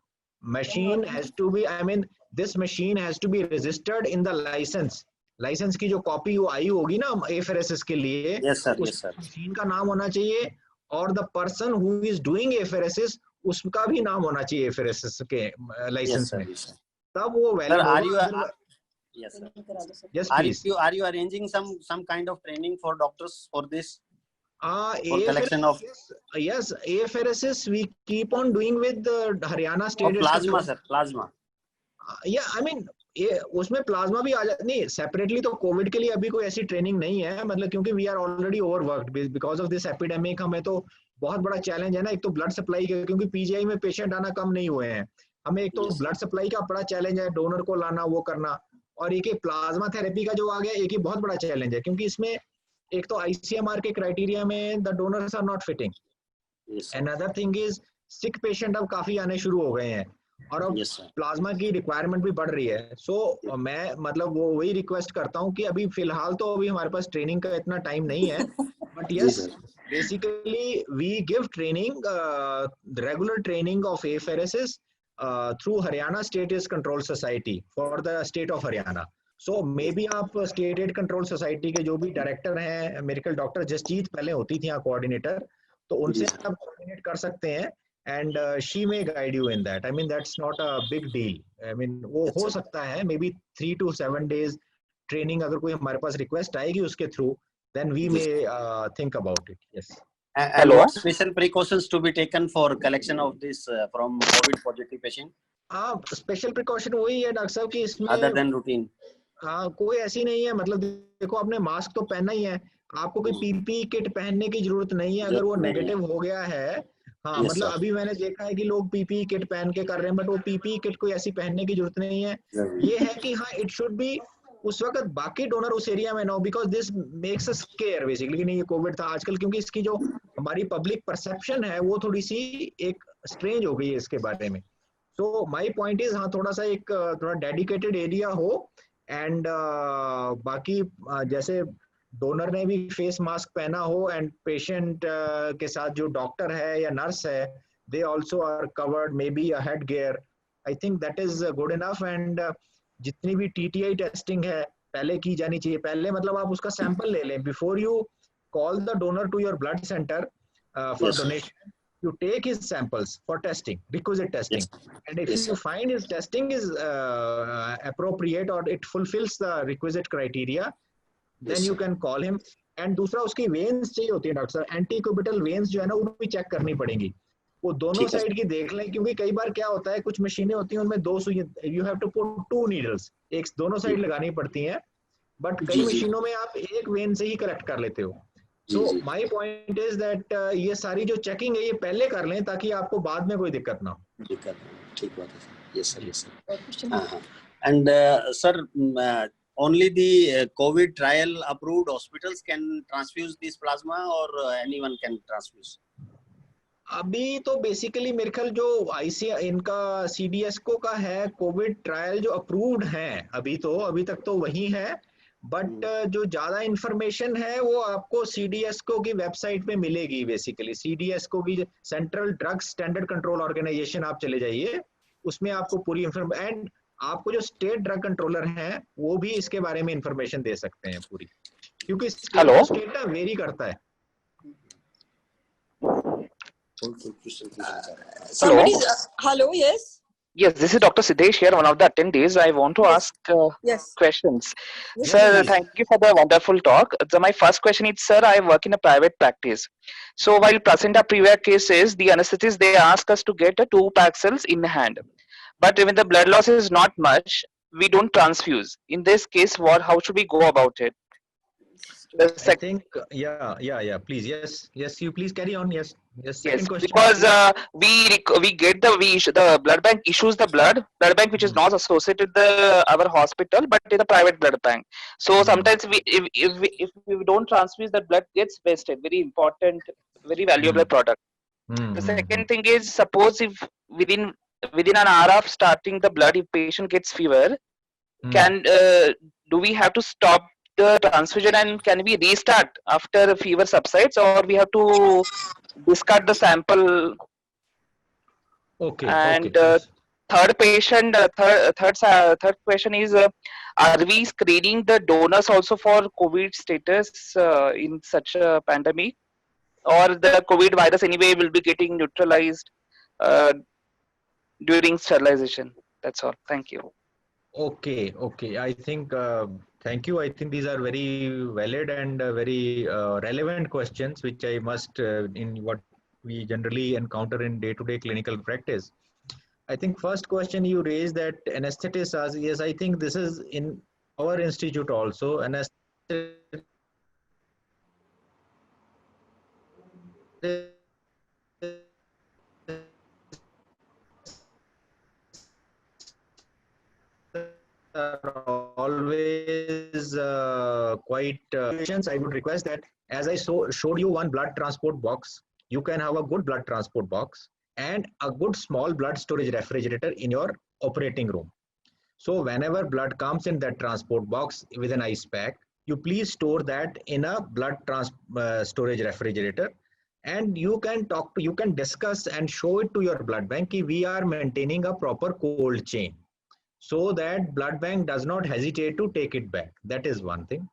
machine has to be, I mean, this machine has to be registered in the license. Licence की जो copy वो आई होगी ना एफआरएसएस के लिए, Yes, sir. उस Yes, sir. मशीन का नाम होना चाहिए, और the person who is doing FRSS उसका भी नाम होना चाहिए एफआरएसएस के Yes, लाइसेंस sir. में, Yes, sir. तब वो Sir, वैलिड are you होगा. yes, sir. Yes, Are please. you arranging some kind of training for doctors for this? For AFRSS, collection of yes, AFRSS we keep on doing with the Haryana or State. plasma, sir. Plasma. Yeah, I mean ये उसमें plasma भी आ जाता नहीं. Separately तो Covid के लिए अभी कोई ऐसी ट्रेनिंग नहीं है, मतलब क्योंकि we are already overworked because of this epidemic. हमें तो बहुत बड़ा चैलेंज है ना, एक तो ब्लड सप्लाई का, क्योंकि पीजीआई में पेशेंट आना कम नहीं हुए हैं. हमें एक तो ब्लड सप्लाई का बड़ा चैलेंज है, डोनर को लाना वो करना, और एक प्लाज्मा थेरेपी का जो आ गया एक ही बहुत बड़ा चैलेंज है, क्योंकि इसमें एक तो आईसीएमआर के क्राइटेरिया में the donors are not fitting. And other thing is sick patient अब काफी आने शुरू हो गए हैं, और अब प्लाज्मा की रिक्वायरमेंट भी बढ़ रही है. सो मैं मतलब वो वही रिक्वेस्ट करता हूँ कि अभी फिलहाल तो अभी हमारे पास ट्रेनिंग का इतना टाइम नहीं है, but yes basically we give training, regular training of FRSS through Haryana state AIDS control society for the state of Haryana. So maybe आप स्टेट एड कंट्रोल सोसाइटी के जो भी डायरेक्टर हैं, मेडिकल डॉक्टर जसजीत पहले होती थी यहाँ कोऑर्डिनेटर, तो उनसे आप कोऑर्डिनेट कर सकते हैं. And she may guide you in that. I mean, that's not a big deal. I mean, वो हो सकता है maybe 3 to 7 days training अगर कोई हमारे पास request आएगी उसके through, then we may think about it. Yes. And what special precautions to be taken for collection of this from COVID positive patient? Special precaution वही है डॉक्टर साहब कि इसमें other than routine. कोई ऐसी नहीं है, मतलब देखो आपने मास्क तो पहनना ही है, आपको कोई पीपी किट पहनने की जरूरत नहीं है अगर वो नेगेटिव हो गया है. हाँ, मतलब अभी मैंने देखा है कि लोग पीपी किट पहन के कर रहे हैं, बट वो पीपी किट कोई ऐसी पहनने की जरूरत नहीं है. ये है कि हाँ, इट शुड बी उस वक्त बाकी डोनर उस एरिया में ना हो, because this makes us square basically. नहीं, ये कोविड था आजकल, क्योंकि इसकी जो हमारी पब्लिक परसेप्शन है वो थोड़ी सी एक स्ट्रेंज हो गई है इसके बारे में. सो माय पॉइंट इज हाँ, थोड़ा सा एक थोड़ा डेडिकेटेड एरिया हो, एंड बाकी जैसे डोनर ने भी फेस मास्क पहना हो, एंड पेशेंट के साथ जो डॉक्टर है या नर्स है, they also are covered, may be a head gear. I think that is good enough. And जितनी भी टीटीआई टेस्टिंग है पहले की जानी चाहिए. पहले मतलब आप उसका सैंपल ले लें before you call the donor to your blood centre for donation. You take his samples for testing, requisite testing, and if you find his testing is appropriate or it fulfills the requisite criteria, then you can call him. And दूसरा उसकी veins चाहिए होती है doctor साहब, antecubital veins जो है ना वो भी चेक करनी पड़ेंगी, वो दोनों साइड की देख लें, क्योंकि कई बार क्या होता है कुछ मशीनें होती हैं उनमें 2 सुई, you have to put 2 needles, एक दोनों साइड लगानी पड़ती हैं, बट कई मशीनों में आप एक वेन से ही कलेक्ट कर लेते हो. So my point is that ये सारी जो चेकिंग है ये पहले कर लें ताकि आपको बाद में कोई दिक्कत ना हो. ठीक बात है sir. Yes sir, yes sir. And sir, only the COVID trial approved hospitals can transfuse this plasma, or anyone can transfuse? अभी तो बेसिकली मेरे ख्याल जो आईसीआई इनका सीडीएसको का है कोविड ट्रायल जो अप्रूव्ड है अभी तक तो वही है, बट जो ज्यादा इंफॉर्मेशन है वो आपको सीडीएसको की वेबसाइट पे मिलेगी. बेसिकली सीडीएसको की central drug standard control organisation आप चले जाइए, उसमें आपको पूरी इंफॉर्मेशन, एंड आपको जो स्टेट ड्रग कंट्रोलर हैं वो भी इसके बारे में इंफॉर्मेशन दे सकते हैं पूरी, क्योंकि स्टेट ना वेरी करता है. Hello, yes. Yes, this is Dr. Siddesh here, one of the attendees. I want to ask questions. Yes, Sir, please. thank you for the wonderful talk. So my first question is, sir, I work in a private practice. So while placenta previa cases, the anesthetists, they ask us to get 2 Paxils in hand. But when the blood loss is not much, we don't transfuse. In this case, how should we go about it? The I think, yeah. Please, yes. You please carry on. Yes. Second Yes, question. because we get the blood bank issues the blood bank which is not associated with our hospital but in the private blood bank. So sometimes if we don't transfuse, that blood gets wasted. Very important, very valuable product. The second thing is, suppose if within an hour of starting the blood, if patient gets fever, can do we have to stop the transfusion and can we restart after fever subsides, or we have to discard the sample? Okay. And Yes. third question is, are we screening the donors also for COVID status in such a pandemic, or the COVID virus anyway will be getting neutralized uh, during sterilization? That's all. Thank you. Okay. I think, thank you. I think these are very valid and very relevant questions, which I must, in what we generally encounter in day-to-day clinical practice. I think first question you raised, that anesthetists, yes, I think this is in our institute also. Anesthetists are always quite I would request that, as I showed you one blood transport box, you can have a good blood transport box and a good small blood storage refrigerator in your operating room. So whenever blood comes in that transport box with an ice pack, you please store that in a blood storage refrigerator, and you can discuss and show it to your blood bank. We are maintaining a proper cold chain, so that blood bank does not hesitate to take it back. That is one thing.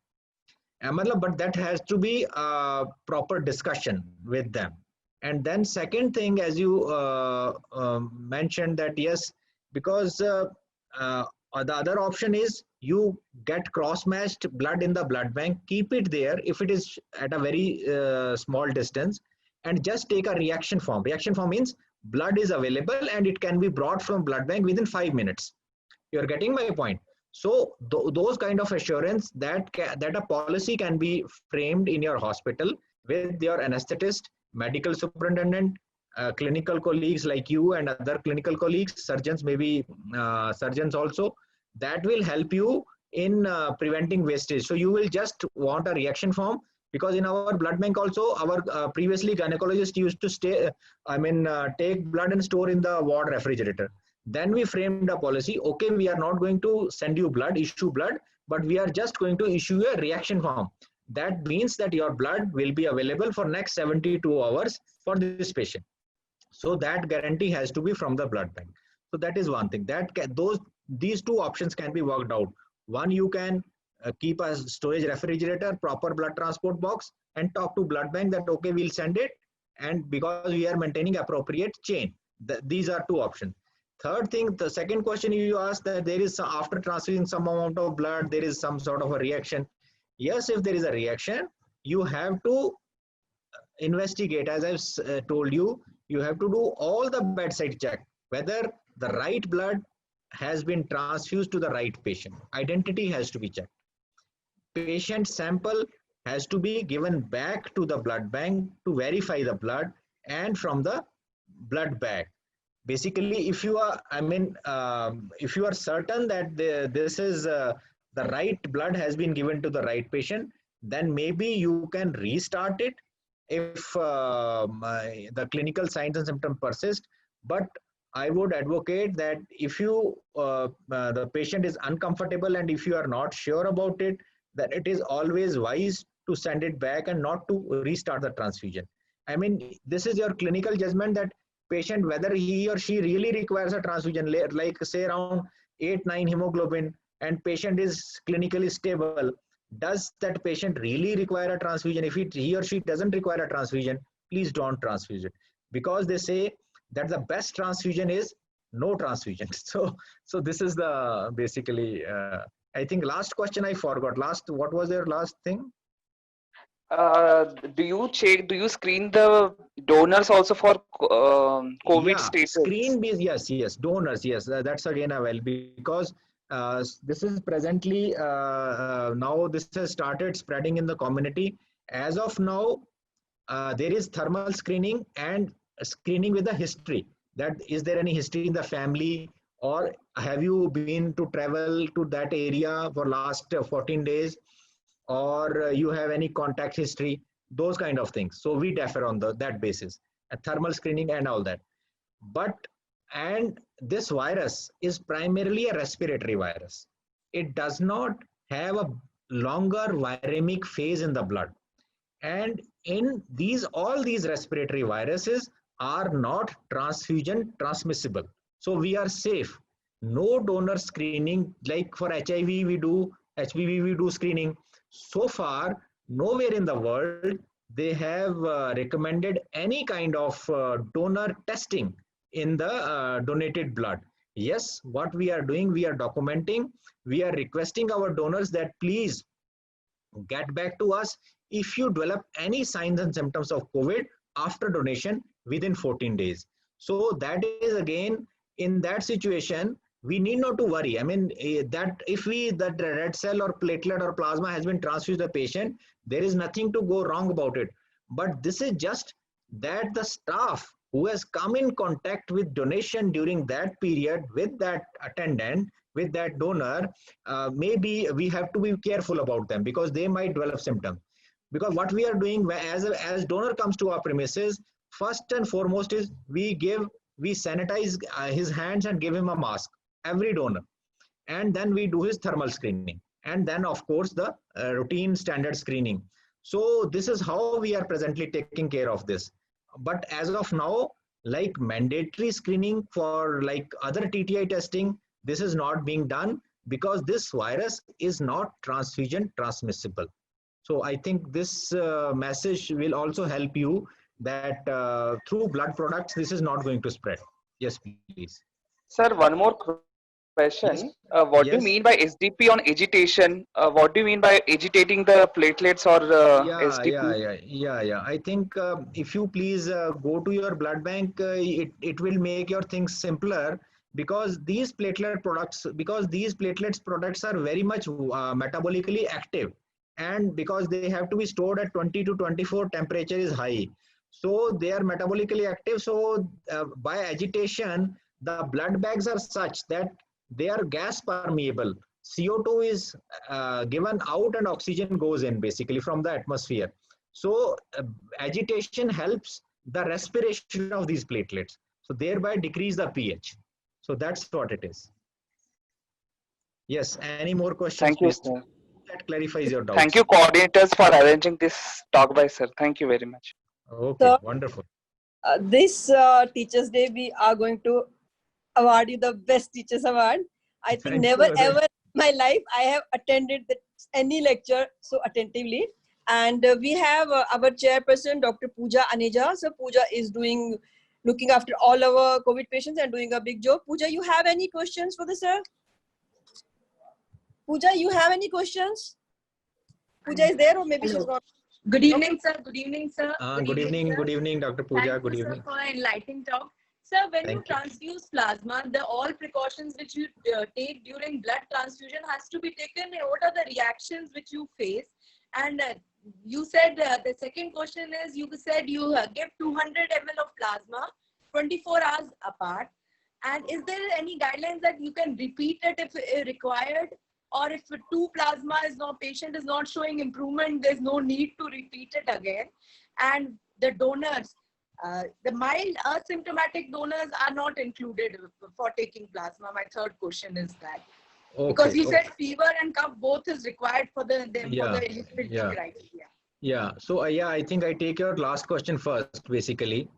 But that has to be a proper discussion with them. And then second thing, as you mentioned, that yes, because the other option is you get cross-matched blood in the blood bank, keep it there if it is at a very small distance, and just take a reaction form. Reaction form means blood is available and it can be brought from blood bank within 5 minutes. You're getting my point. So those kind of assurance that a policy can be framed in your hospital with your anesthetist, medical superintendent, clinical colleagues like you and other clinical colleagues, surgeons, maybe surgeons also, that will help you in preventing wastage. So you will just want a reaction form, because in our blood bank also, our previously gynecologists used to take blood and store in the ward refrigerator. Then we framed a policy, okay, we are not going to send you blood, issue blood, but we are just going to issue a reaction form. That means that your blood will be available for next 72 hours for this patient. So that guarantee has to be from the blood bank. So that is one thing. These two options can be worked out. One, you can keep a storage refrigerator, proper blood transport box, and talk to blood bank that, okay, we'll send it, and because we are maintaining appropriate chain. These are two options. Third thing, the second question you asked, that there is, after transfusing some amount of blood, there is some sort of a reaction. Yes, if there is a reaction, you have to investigate. As I've told you, you have to do all the bedside check, whether the right blood has been transfused to the right patient. Identity has to be checked. Patient sample has to be given back to the blood bank to verify the blood, and from the blood bag. Basically, if you are, if you are certain that this is the right blood has been given to the right patient, then maybe you can restart it if the clinical signs and symptoms persist. But I would advocate that if you the patient is uncomfortable and if you are not sure about it, then it is always wise to send it back and not to restart the transfusion. This is your clinical judgment, that patient, whether he or she really requires a transfusion, like say around 8-9 hemoglobin, and patient is clinically stable. Does that patient really require a transfusion? If he or she doesn't require a transfusion, please don't transfuse it, because they say that the best transfusion is no transfusion. So this is the basically. I think last question I forgot. What was your last thing? Do you screen the donors also for COVID status? Screen, yes, donors, yes. That's again a well, because This is presently, now this has started spreading in the community. As of now, there is thermal screening and screening with the history. That is there any history in the family, or have you been to travel to that area for last 14 days, or you have any contact history, those kind of things. So we differ on that basis, a thermal screening and all that. But, and this virus is primarily a respiratory virus. It does not have a longer viremic phase in the blood. And in these, all these respiratory viruses are not transfusion transmissible. So we are safe. No donor screening, like for HIV we do, HPV we do screening. So far, nowhere in the world they have recommended any kind of donor testing in the donated blood. Yes, what we are doing, we are documenting, we are requesting our donors that please get back to us if you develop any signs and symptoms of COVID after donation within 14 days. So that is again, in that situation, we need not to worry. I mean, that if that red cell or platelet or plasma has been transfused to the patient, there is nothing to go wrong about it. But this is just that the staff who has come in contact with donation during that period with that attendant, with that donor, maybe we have to be careful about them because they might develop symptoms. Because what we are doing as donor comes to our premises, first and foremost is we sanitize his hands and give him a mask, every donor. And then we do his thermal screening. And then of course the routine standard screening. So this is how we are presently taking care of this. But as of now, like mandatory screening for like other TTI testing, this is not being done because this virus is not transfusion transmissible. So I think this message will also help you that through blood products, this is not going to spread. Yes, please. Sir, one more question. Yes. What do you mean by SDP on agitation? What do you mean by agitating the platelets or SDP? Yeah. I think if you please go to your blood bank, it will make your things simpler because these platelet products, products are very much metabolically active, and because they have to be stored at 20 to 24 temperature is high. So they are metabolically active. So by agitation, the blood bags are such that they are gas permeable. CO2 is given out and oxygen goes in basically from the atmosphere. So agitation helps the respiration of these platelets. So thereby decrease the pH. So that's what it is. Yes, any more questions? Thank you, please? sir. That clarifies your doubts. Thank you, coordinators, for arranging this talk by sir. Thank you very much. Okay, So, wonderful. This Teachers Day, we are going to award you the Best Teachers Award. I think never ever in my life I have attended any lecture so attentively. And we have our chairperson, Dr. Pooja Aneja. So Pooja is looking after all our COVID patients and doing a big job. Pooja, you have any questions for the sir? Pooja, you have any questions? Pooja is there or maybe she's not? Good evening, sir. Good evening, sir. Good evening, Dr. Pooja. Thank Good you, evening. sir, for an enlightening talk. Sir, when you Thank you. transfuse plasma, all precautions which you take during blood transfusion has to be taken. What are the reactions which you face? And you said the second question is, you said you give 200 ml of plasma 24 hours apart. And is there any guidelines that you can repeat it if required? Or if two plasma patient is not showing improvement, there's no need to repeat it again. And the donors, the mild asymptomatic donors are not included for taking plasma. My third question is that. Okay, because you said fever and cough both is required for the eligibility criteria. Yeah. So I think I take your last question first, basically.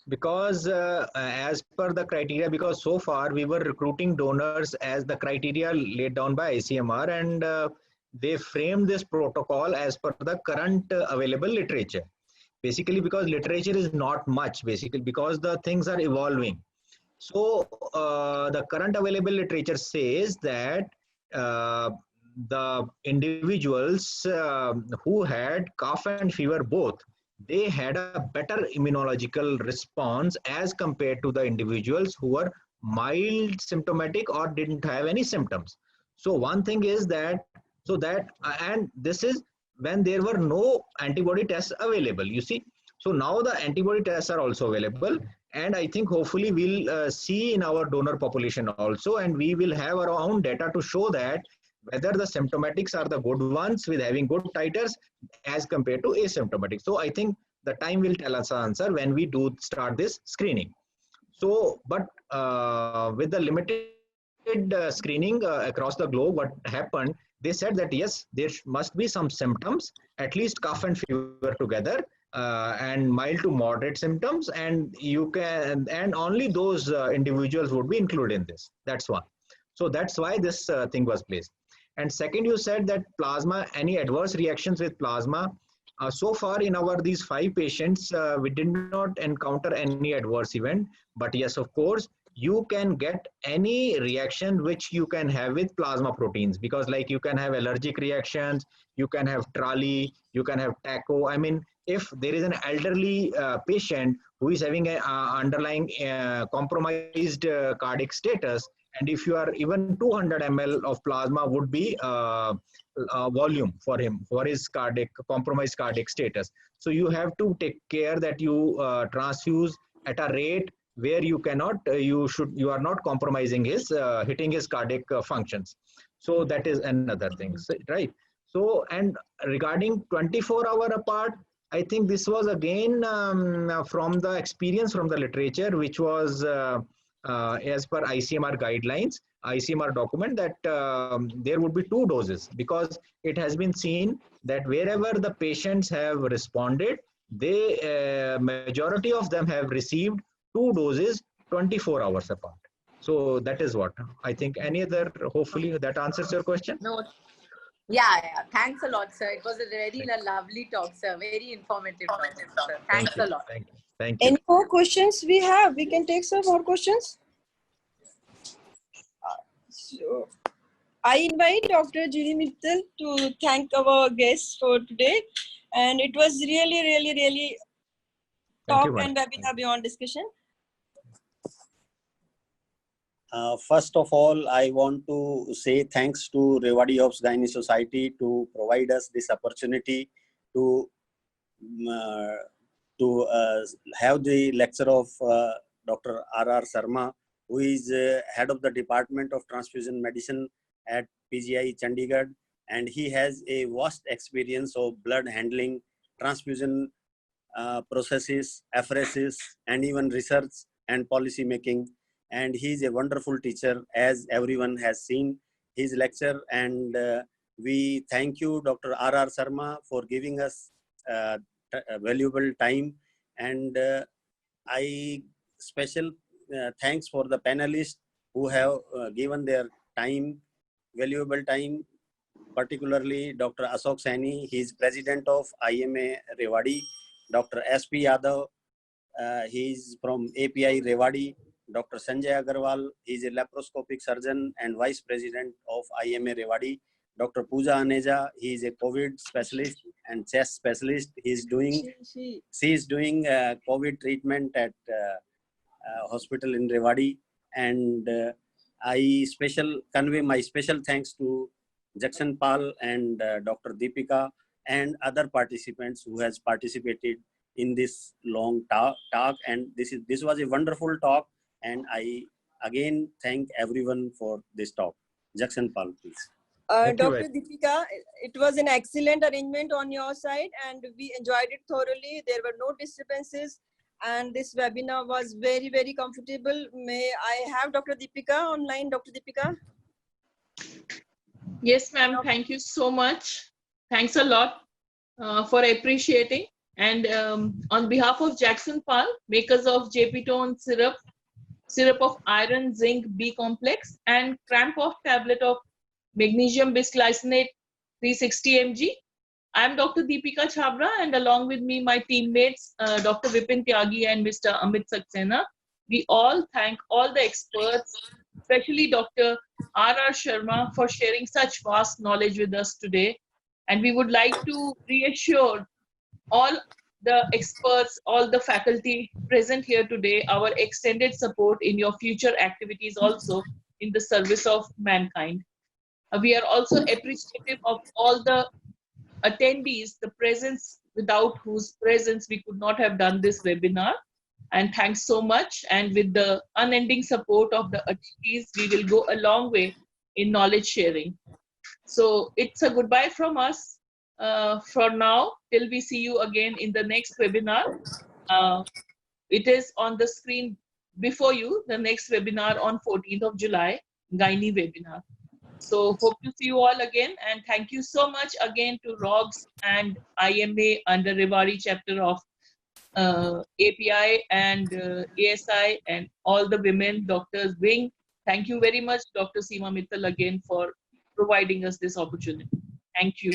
Because as per the criteria, because so far we were recruiting donors as the criteria laid down by ICMR, and they framed this protocol as per the current available literature. Basically, because literature is not much, basically, because the things are evolving. So the current available literature says that the individuals who had cough and fever both, they had a better immunological response as compared to the individuals who were mild symptomatic or didn't have any symptoms. So one thing is that, and this is when there were no antibody tests available, you see. So now the antibody tests are also available, and I think hopefully we'll see in our donor population also, and we will have our own data to show that whether the symptomatics are the good ones with having good titers as compared to asymptomatic. So I think the time will tell us the answer when we do start this screening. So, but with the limited screening across the globe, what happened, they said that yes, there must be some symptoms, at least cough and fever together, and mild to moderate symptoms, and you can, and only those individuals would be included in this. That's one. So that's why this thing was placed. And second, you said that plasma, any adverse reactions with plasma. So far in our these 5 patients, we did not encounter any adverse event. But yes, of course, you can get any reaction which you can have with plasma proteins, because like you can have allergic reactions, you can have TRALI, you can have TACO. I mean, if there is an elderly patient who is having a underlying compromised cardiac status, and if you are even 200 ml of plasma would be volume for him, for his compromised cardiac status. So you have to take care that you transfuse at a rate where you cannot, you are not compromising his, hitting his cardiac functions. So that is another thing, right? So, and regarding 24-hour apart, I think this was again from the experience from the literature, which was as per ICMR guidelines, ICMR document, that there would be 2 doses, because it has been seen that wherever the patients have responded, they majority of them have received 2 doses 24 hours apart. So that is what I think. Any other, hopefully that answers your question. No. Yeah. Thanks a lot, sir. It was a very lovely talk, sir. Very informative talk, sir. Thanks a lot. Thank you. Any more questions we have? We can take some more questions. So I invite Dr. Julie Mittal to thank our guests for today. And it was really talk and webinar beyond discussion. First of all, I want to say thanks to Rewari Obs-Gynae Society to provide us this opportunity to have the lecture of Dr. R.R. Sharma, who is head of the Department of Transfusion Medicine at PGI Chandigarh, and he has a vast experience of blood handling, transfusion processes, apheresis, and even research and policy making. And he is a wonderful teacher, as everyone has seen his lecture. And we thank you, Dr. R.R. Sharma, for giving us valuable time. And I special thanks for the panelists who have given their time, valuable time, particularly Dr. Ashok Saini. He is president of IMA Rewari. Dr. S.P. Yadav, he is from API Rewari. Dr. Sanjay Agarwal, he is a laparoscopic surgeon and vice president of IMA Rewari. Dr. Pooja Aneja, he is a COVID specialist and chest specialist. He is doing, she is doing COVID treatment at hospital in Rewari. And I convey my special thanks to Jackson Pal and Dr. Deepika and other participants who has participated in this long talk. And this was a wonderful talk. And I again thank everyone for this talk. Jackson Pal, please. Dr. Deepika, it was an excellent arrangement on your side and we enjoyed it thoroughly. There were no disturbances and this webinar was very comfortable. May I have Dr. Deepika online? Dr. Deepika? Yes, ma'am. Thank you so much. Thanks a lot for appreciating. And on behalf of Jackson Pal, makers of JP-Tone syrup of iron, zinc, B complex, and cramp of tablet of magnesium bisglycinate 360 mg. I am Dr. Deepika Chhabra, and along with me, my teammates, Dr. Vipin Tyagi and Mr. Amit Saxena. We all thank all the experts, especially Dr. R.R. Sharma, for sharing such vast knowledge with us today. And we would like to reassure all the experts, all the faculty present here today, our extended support in your future activities also in the service of mankind. We are also appreciative of all the attendees, the presence without whose presence we could not have done this webinar. And thanks so much. And with the unending support of the attendees, we will go a long way in knowledge sharing. So it's a goodbye from us for now, till we see you again in the next webinar. It is on the screen before you, the next webinar on 14th of July, Gynae webinar. So hope to see you all again, and thank you so much again to ROGS and IMA under Rewari chapter of API and ASI and all the women doctors wing. Thank you very much, Dr. Seema Mittal, again for providing us this opportunity. Thank you.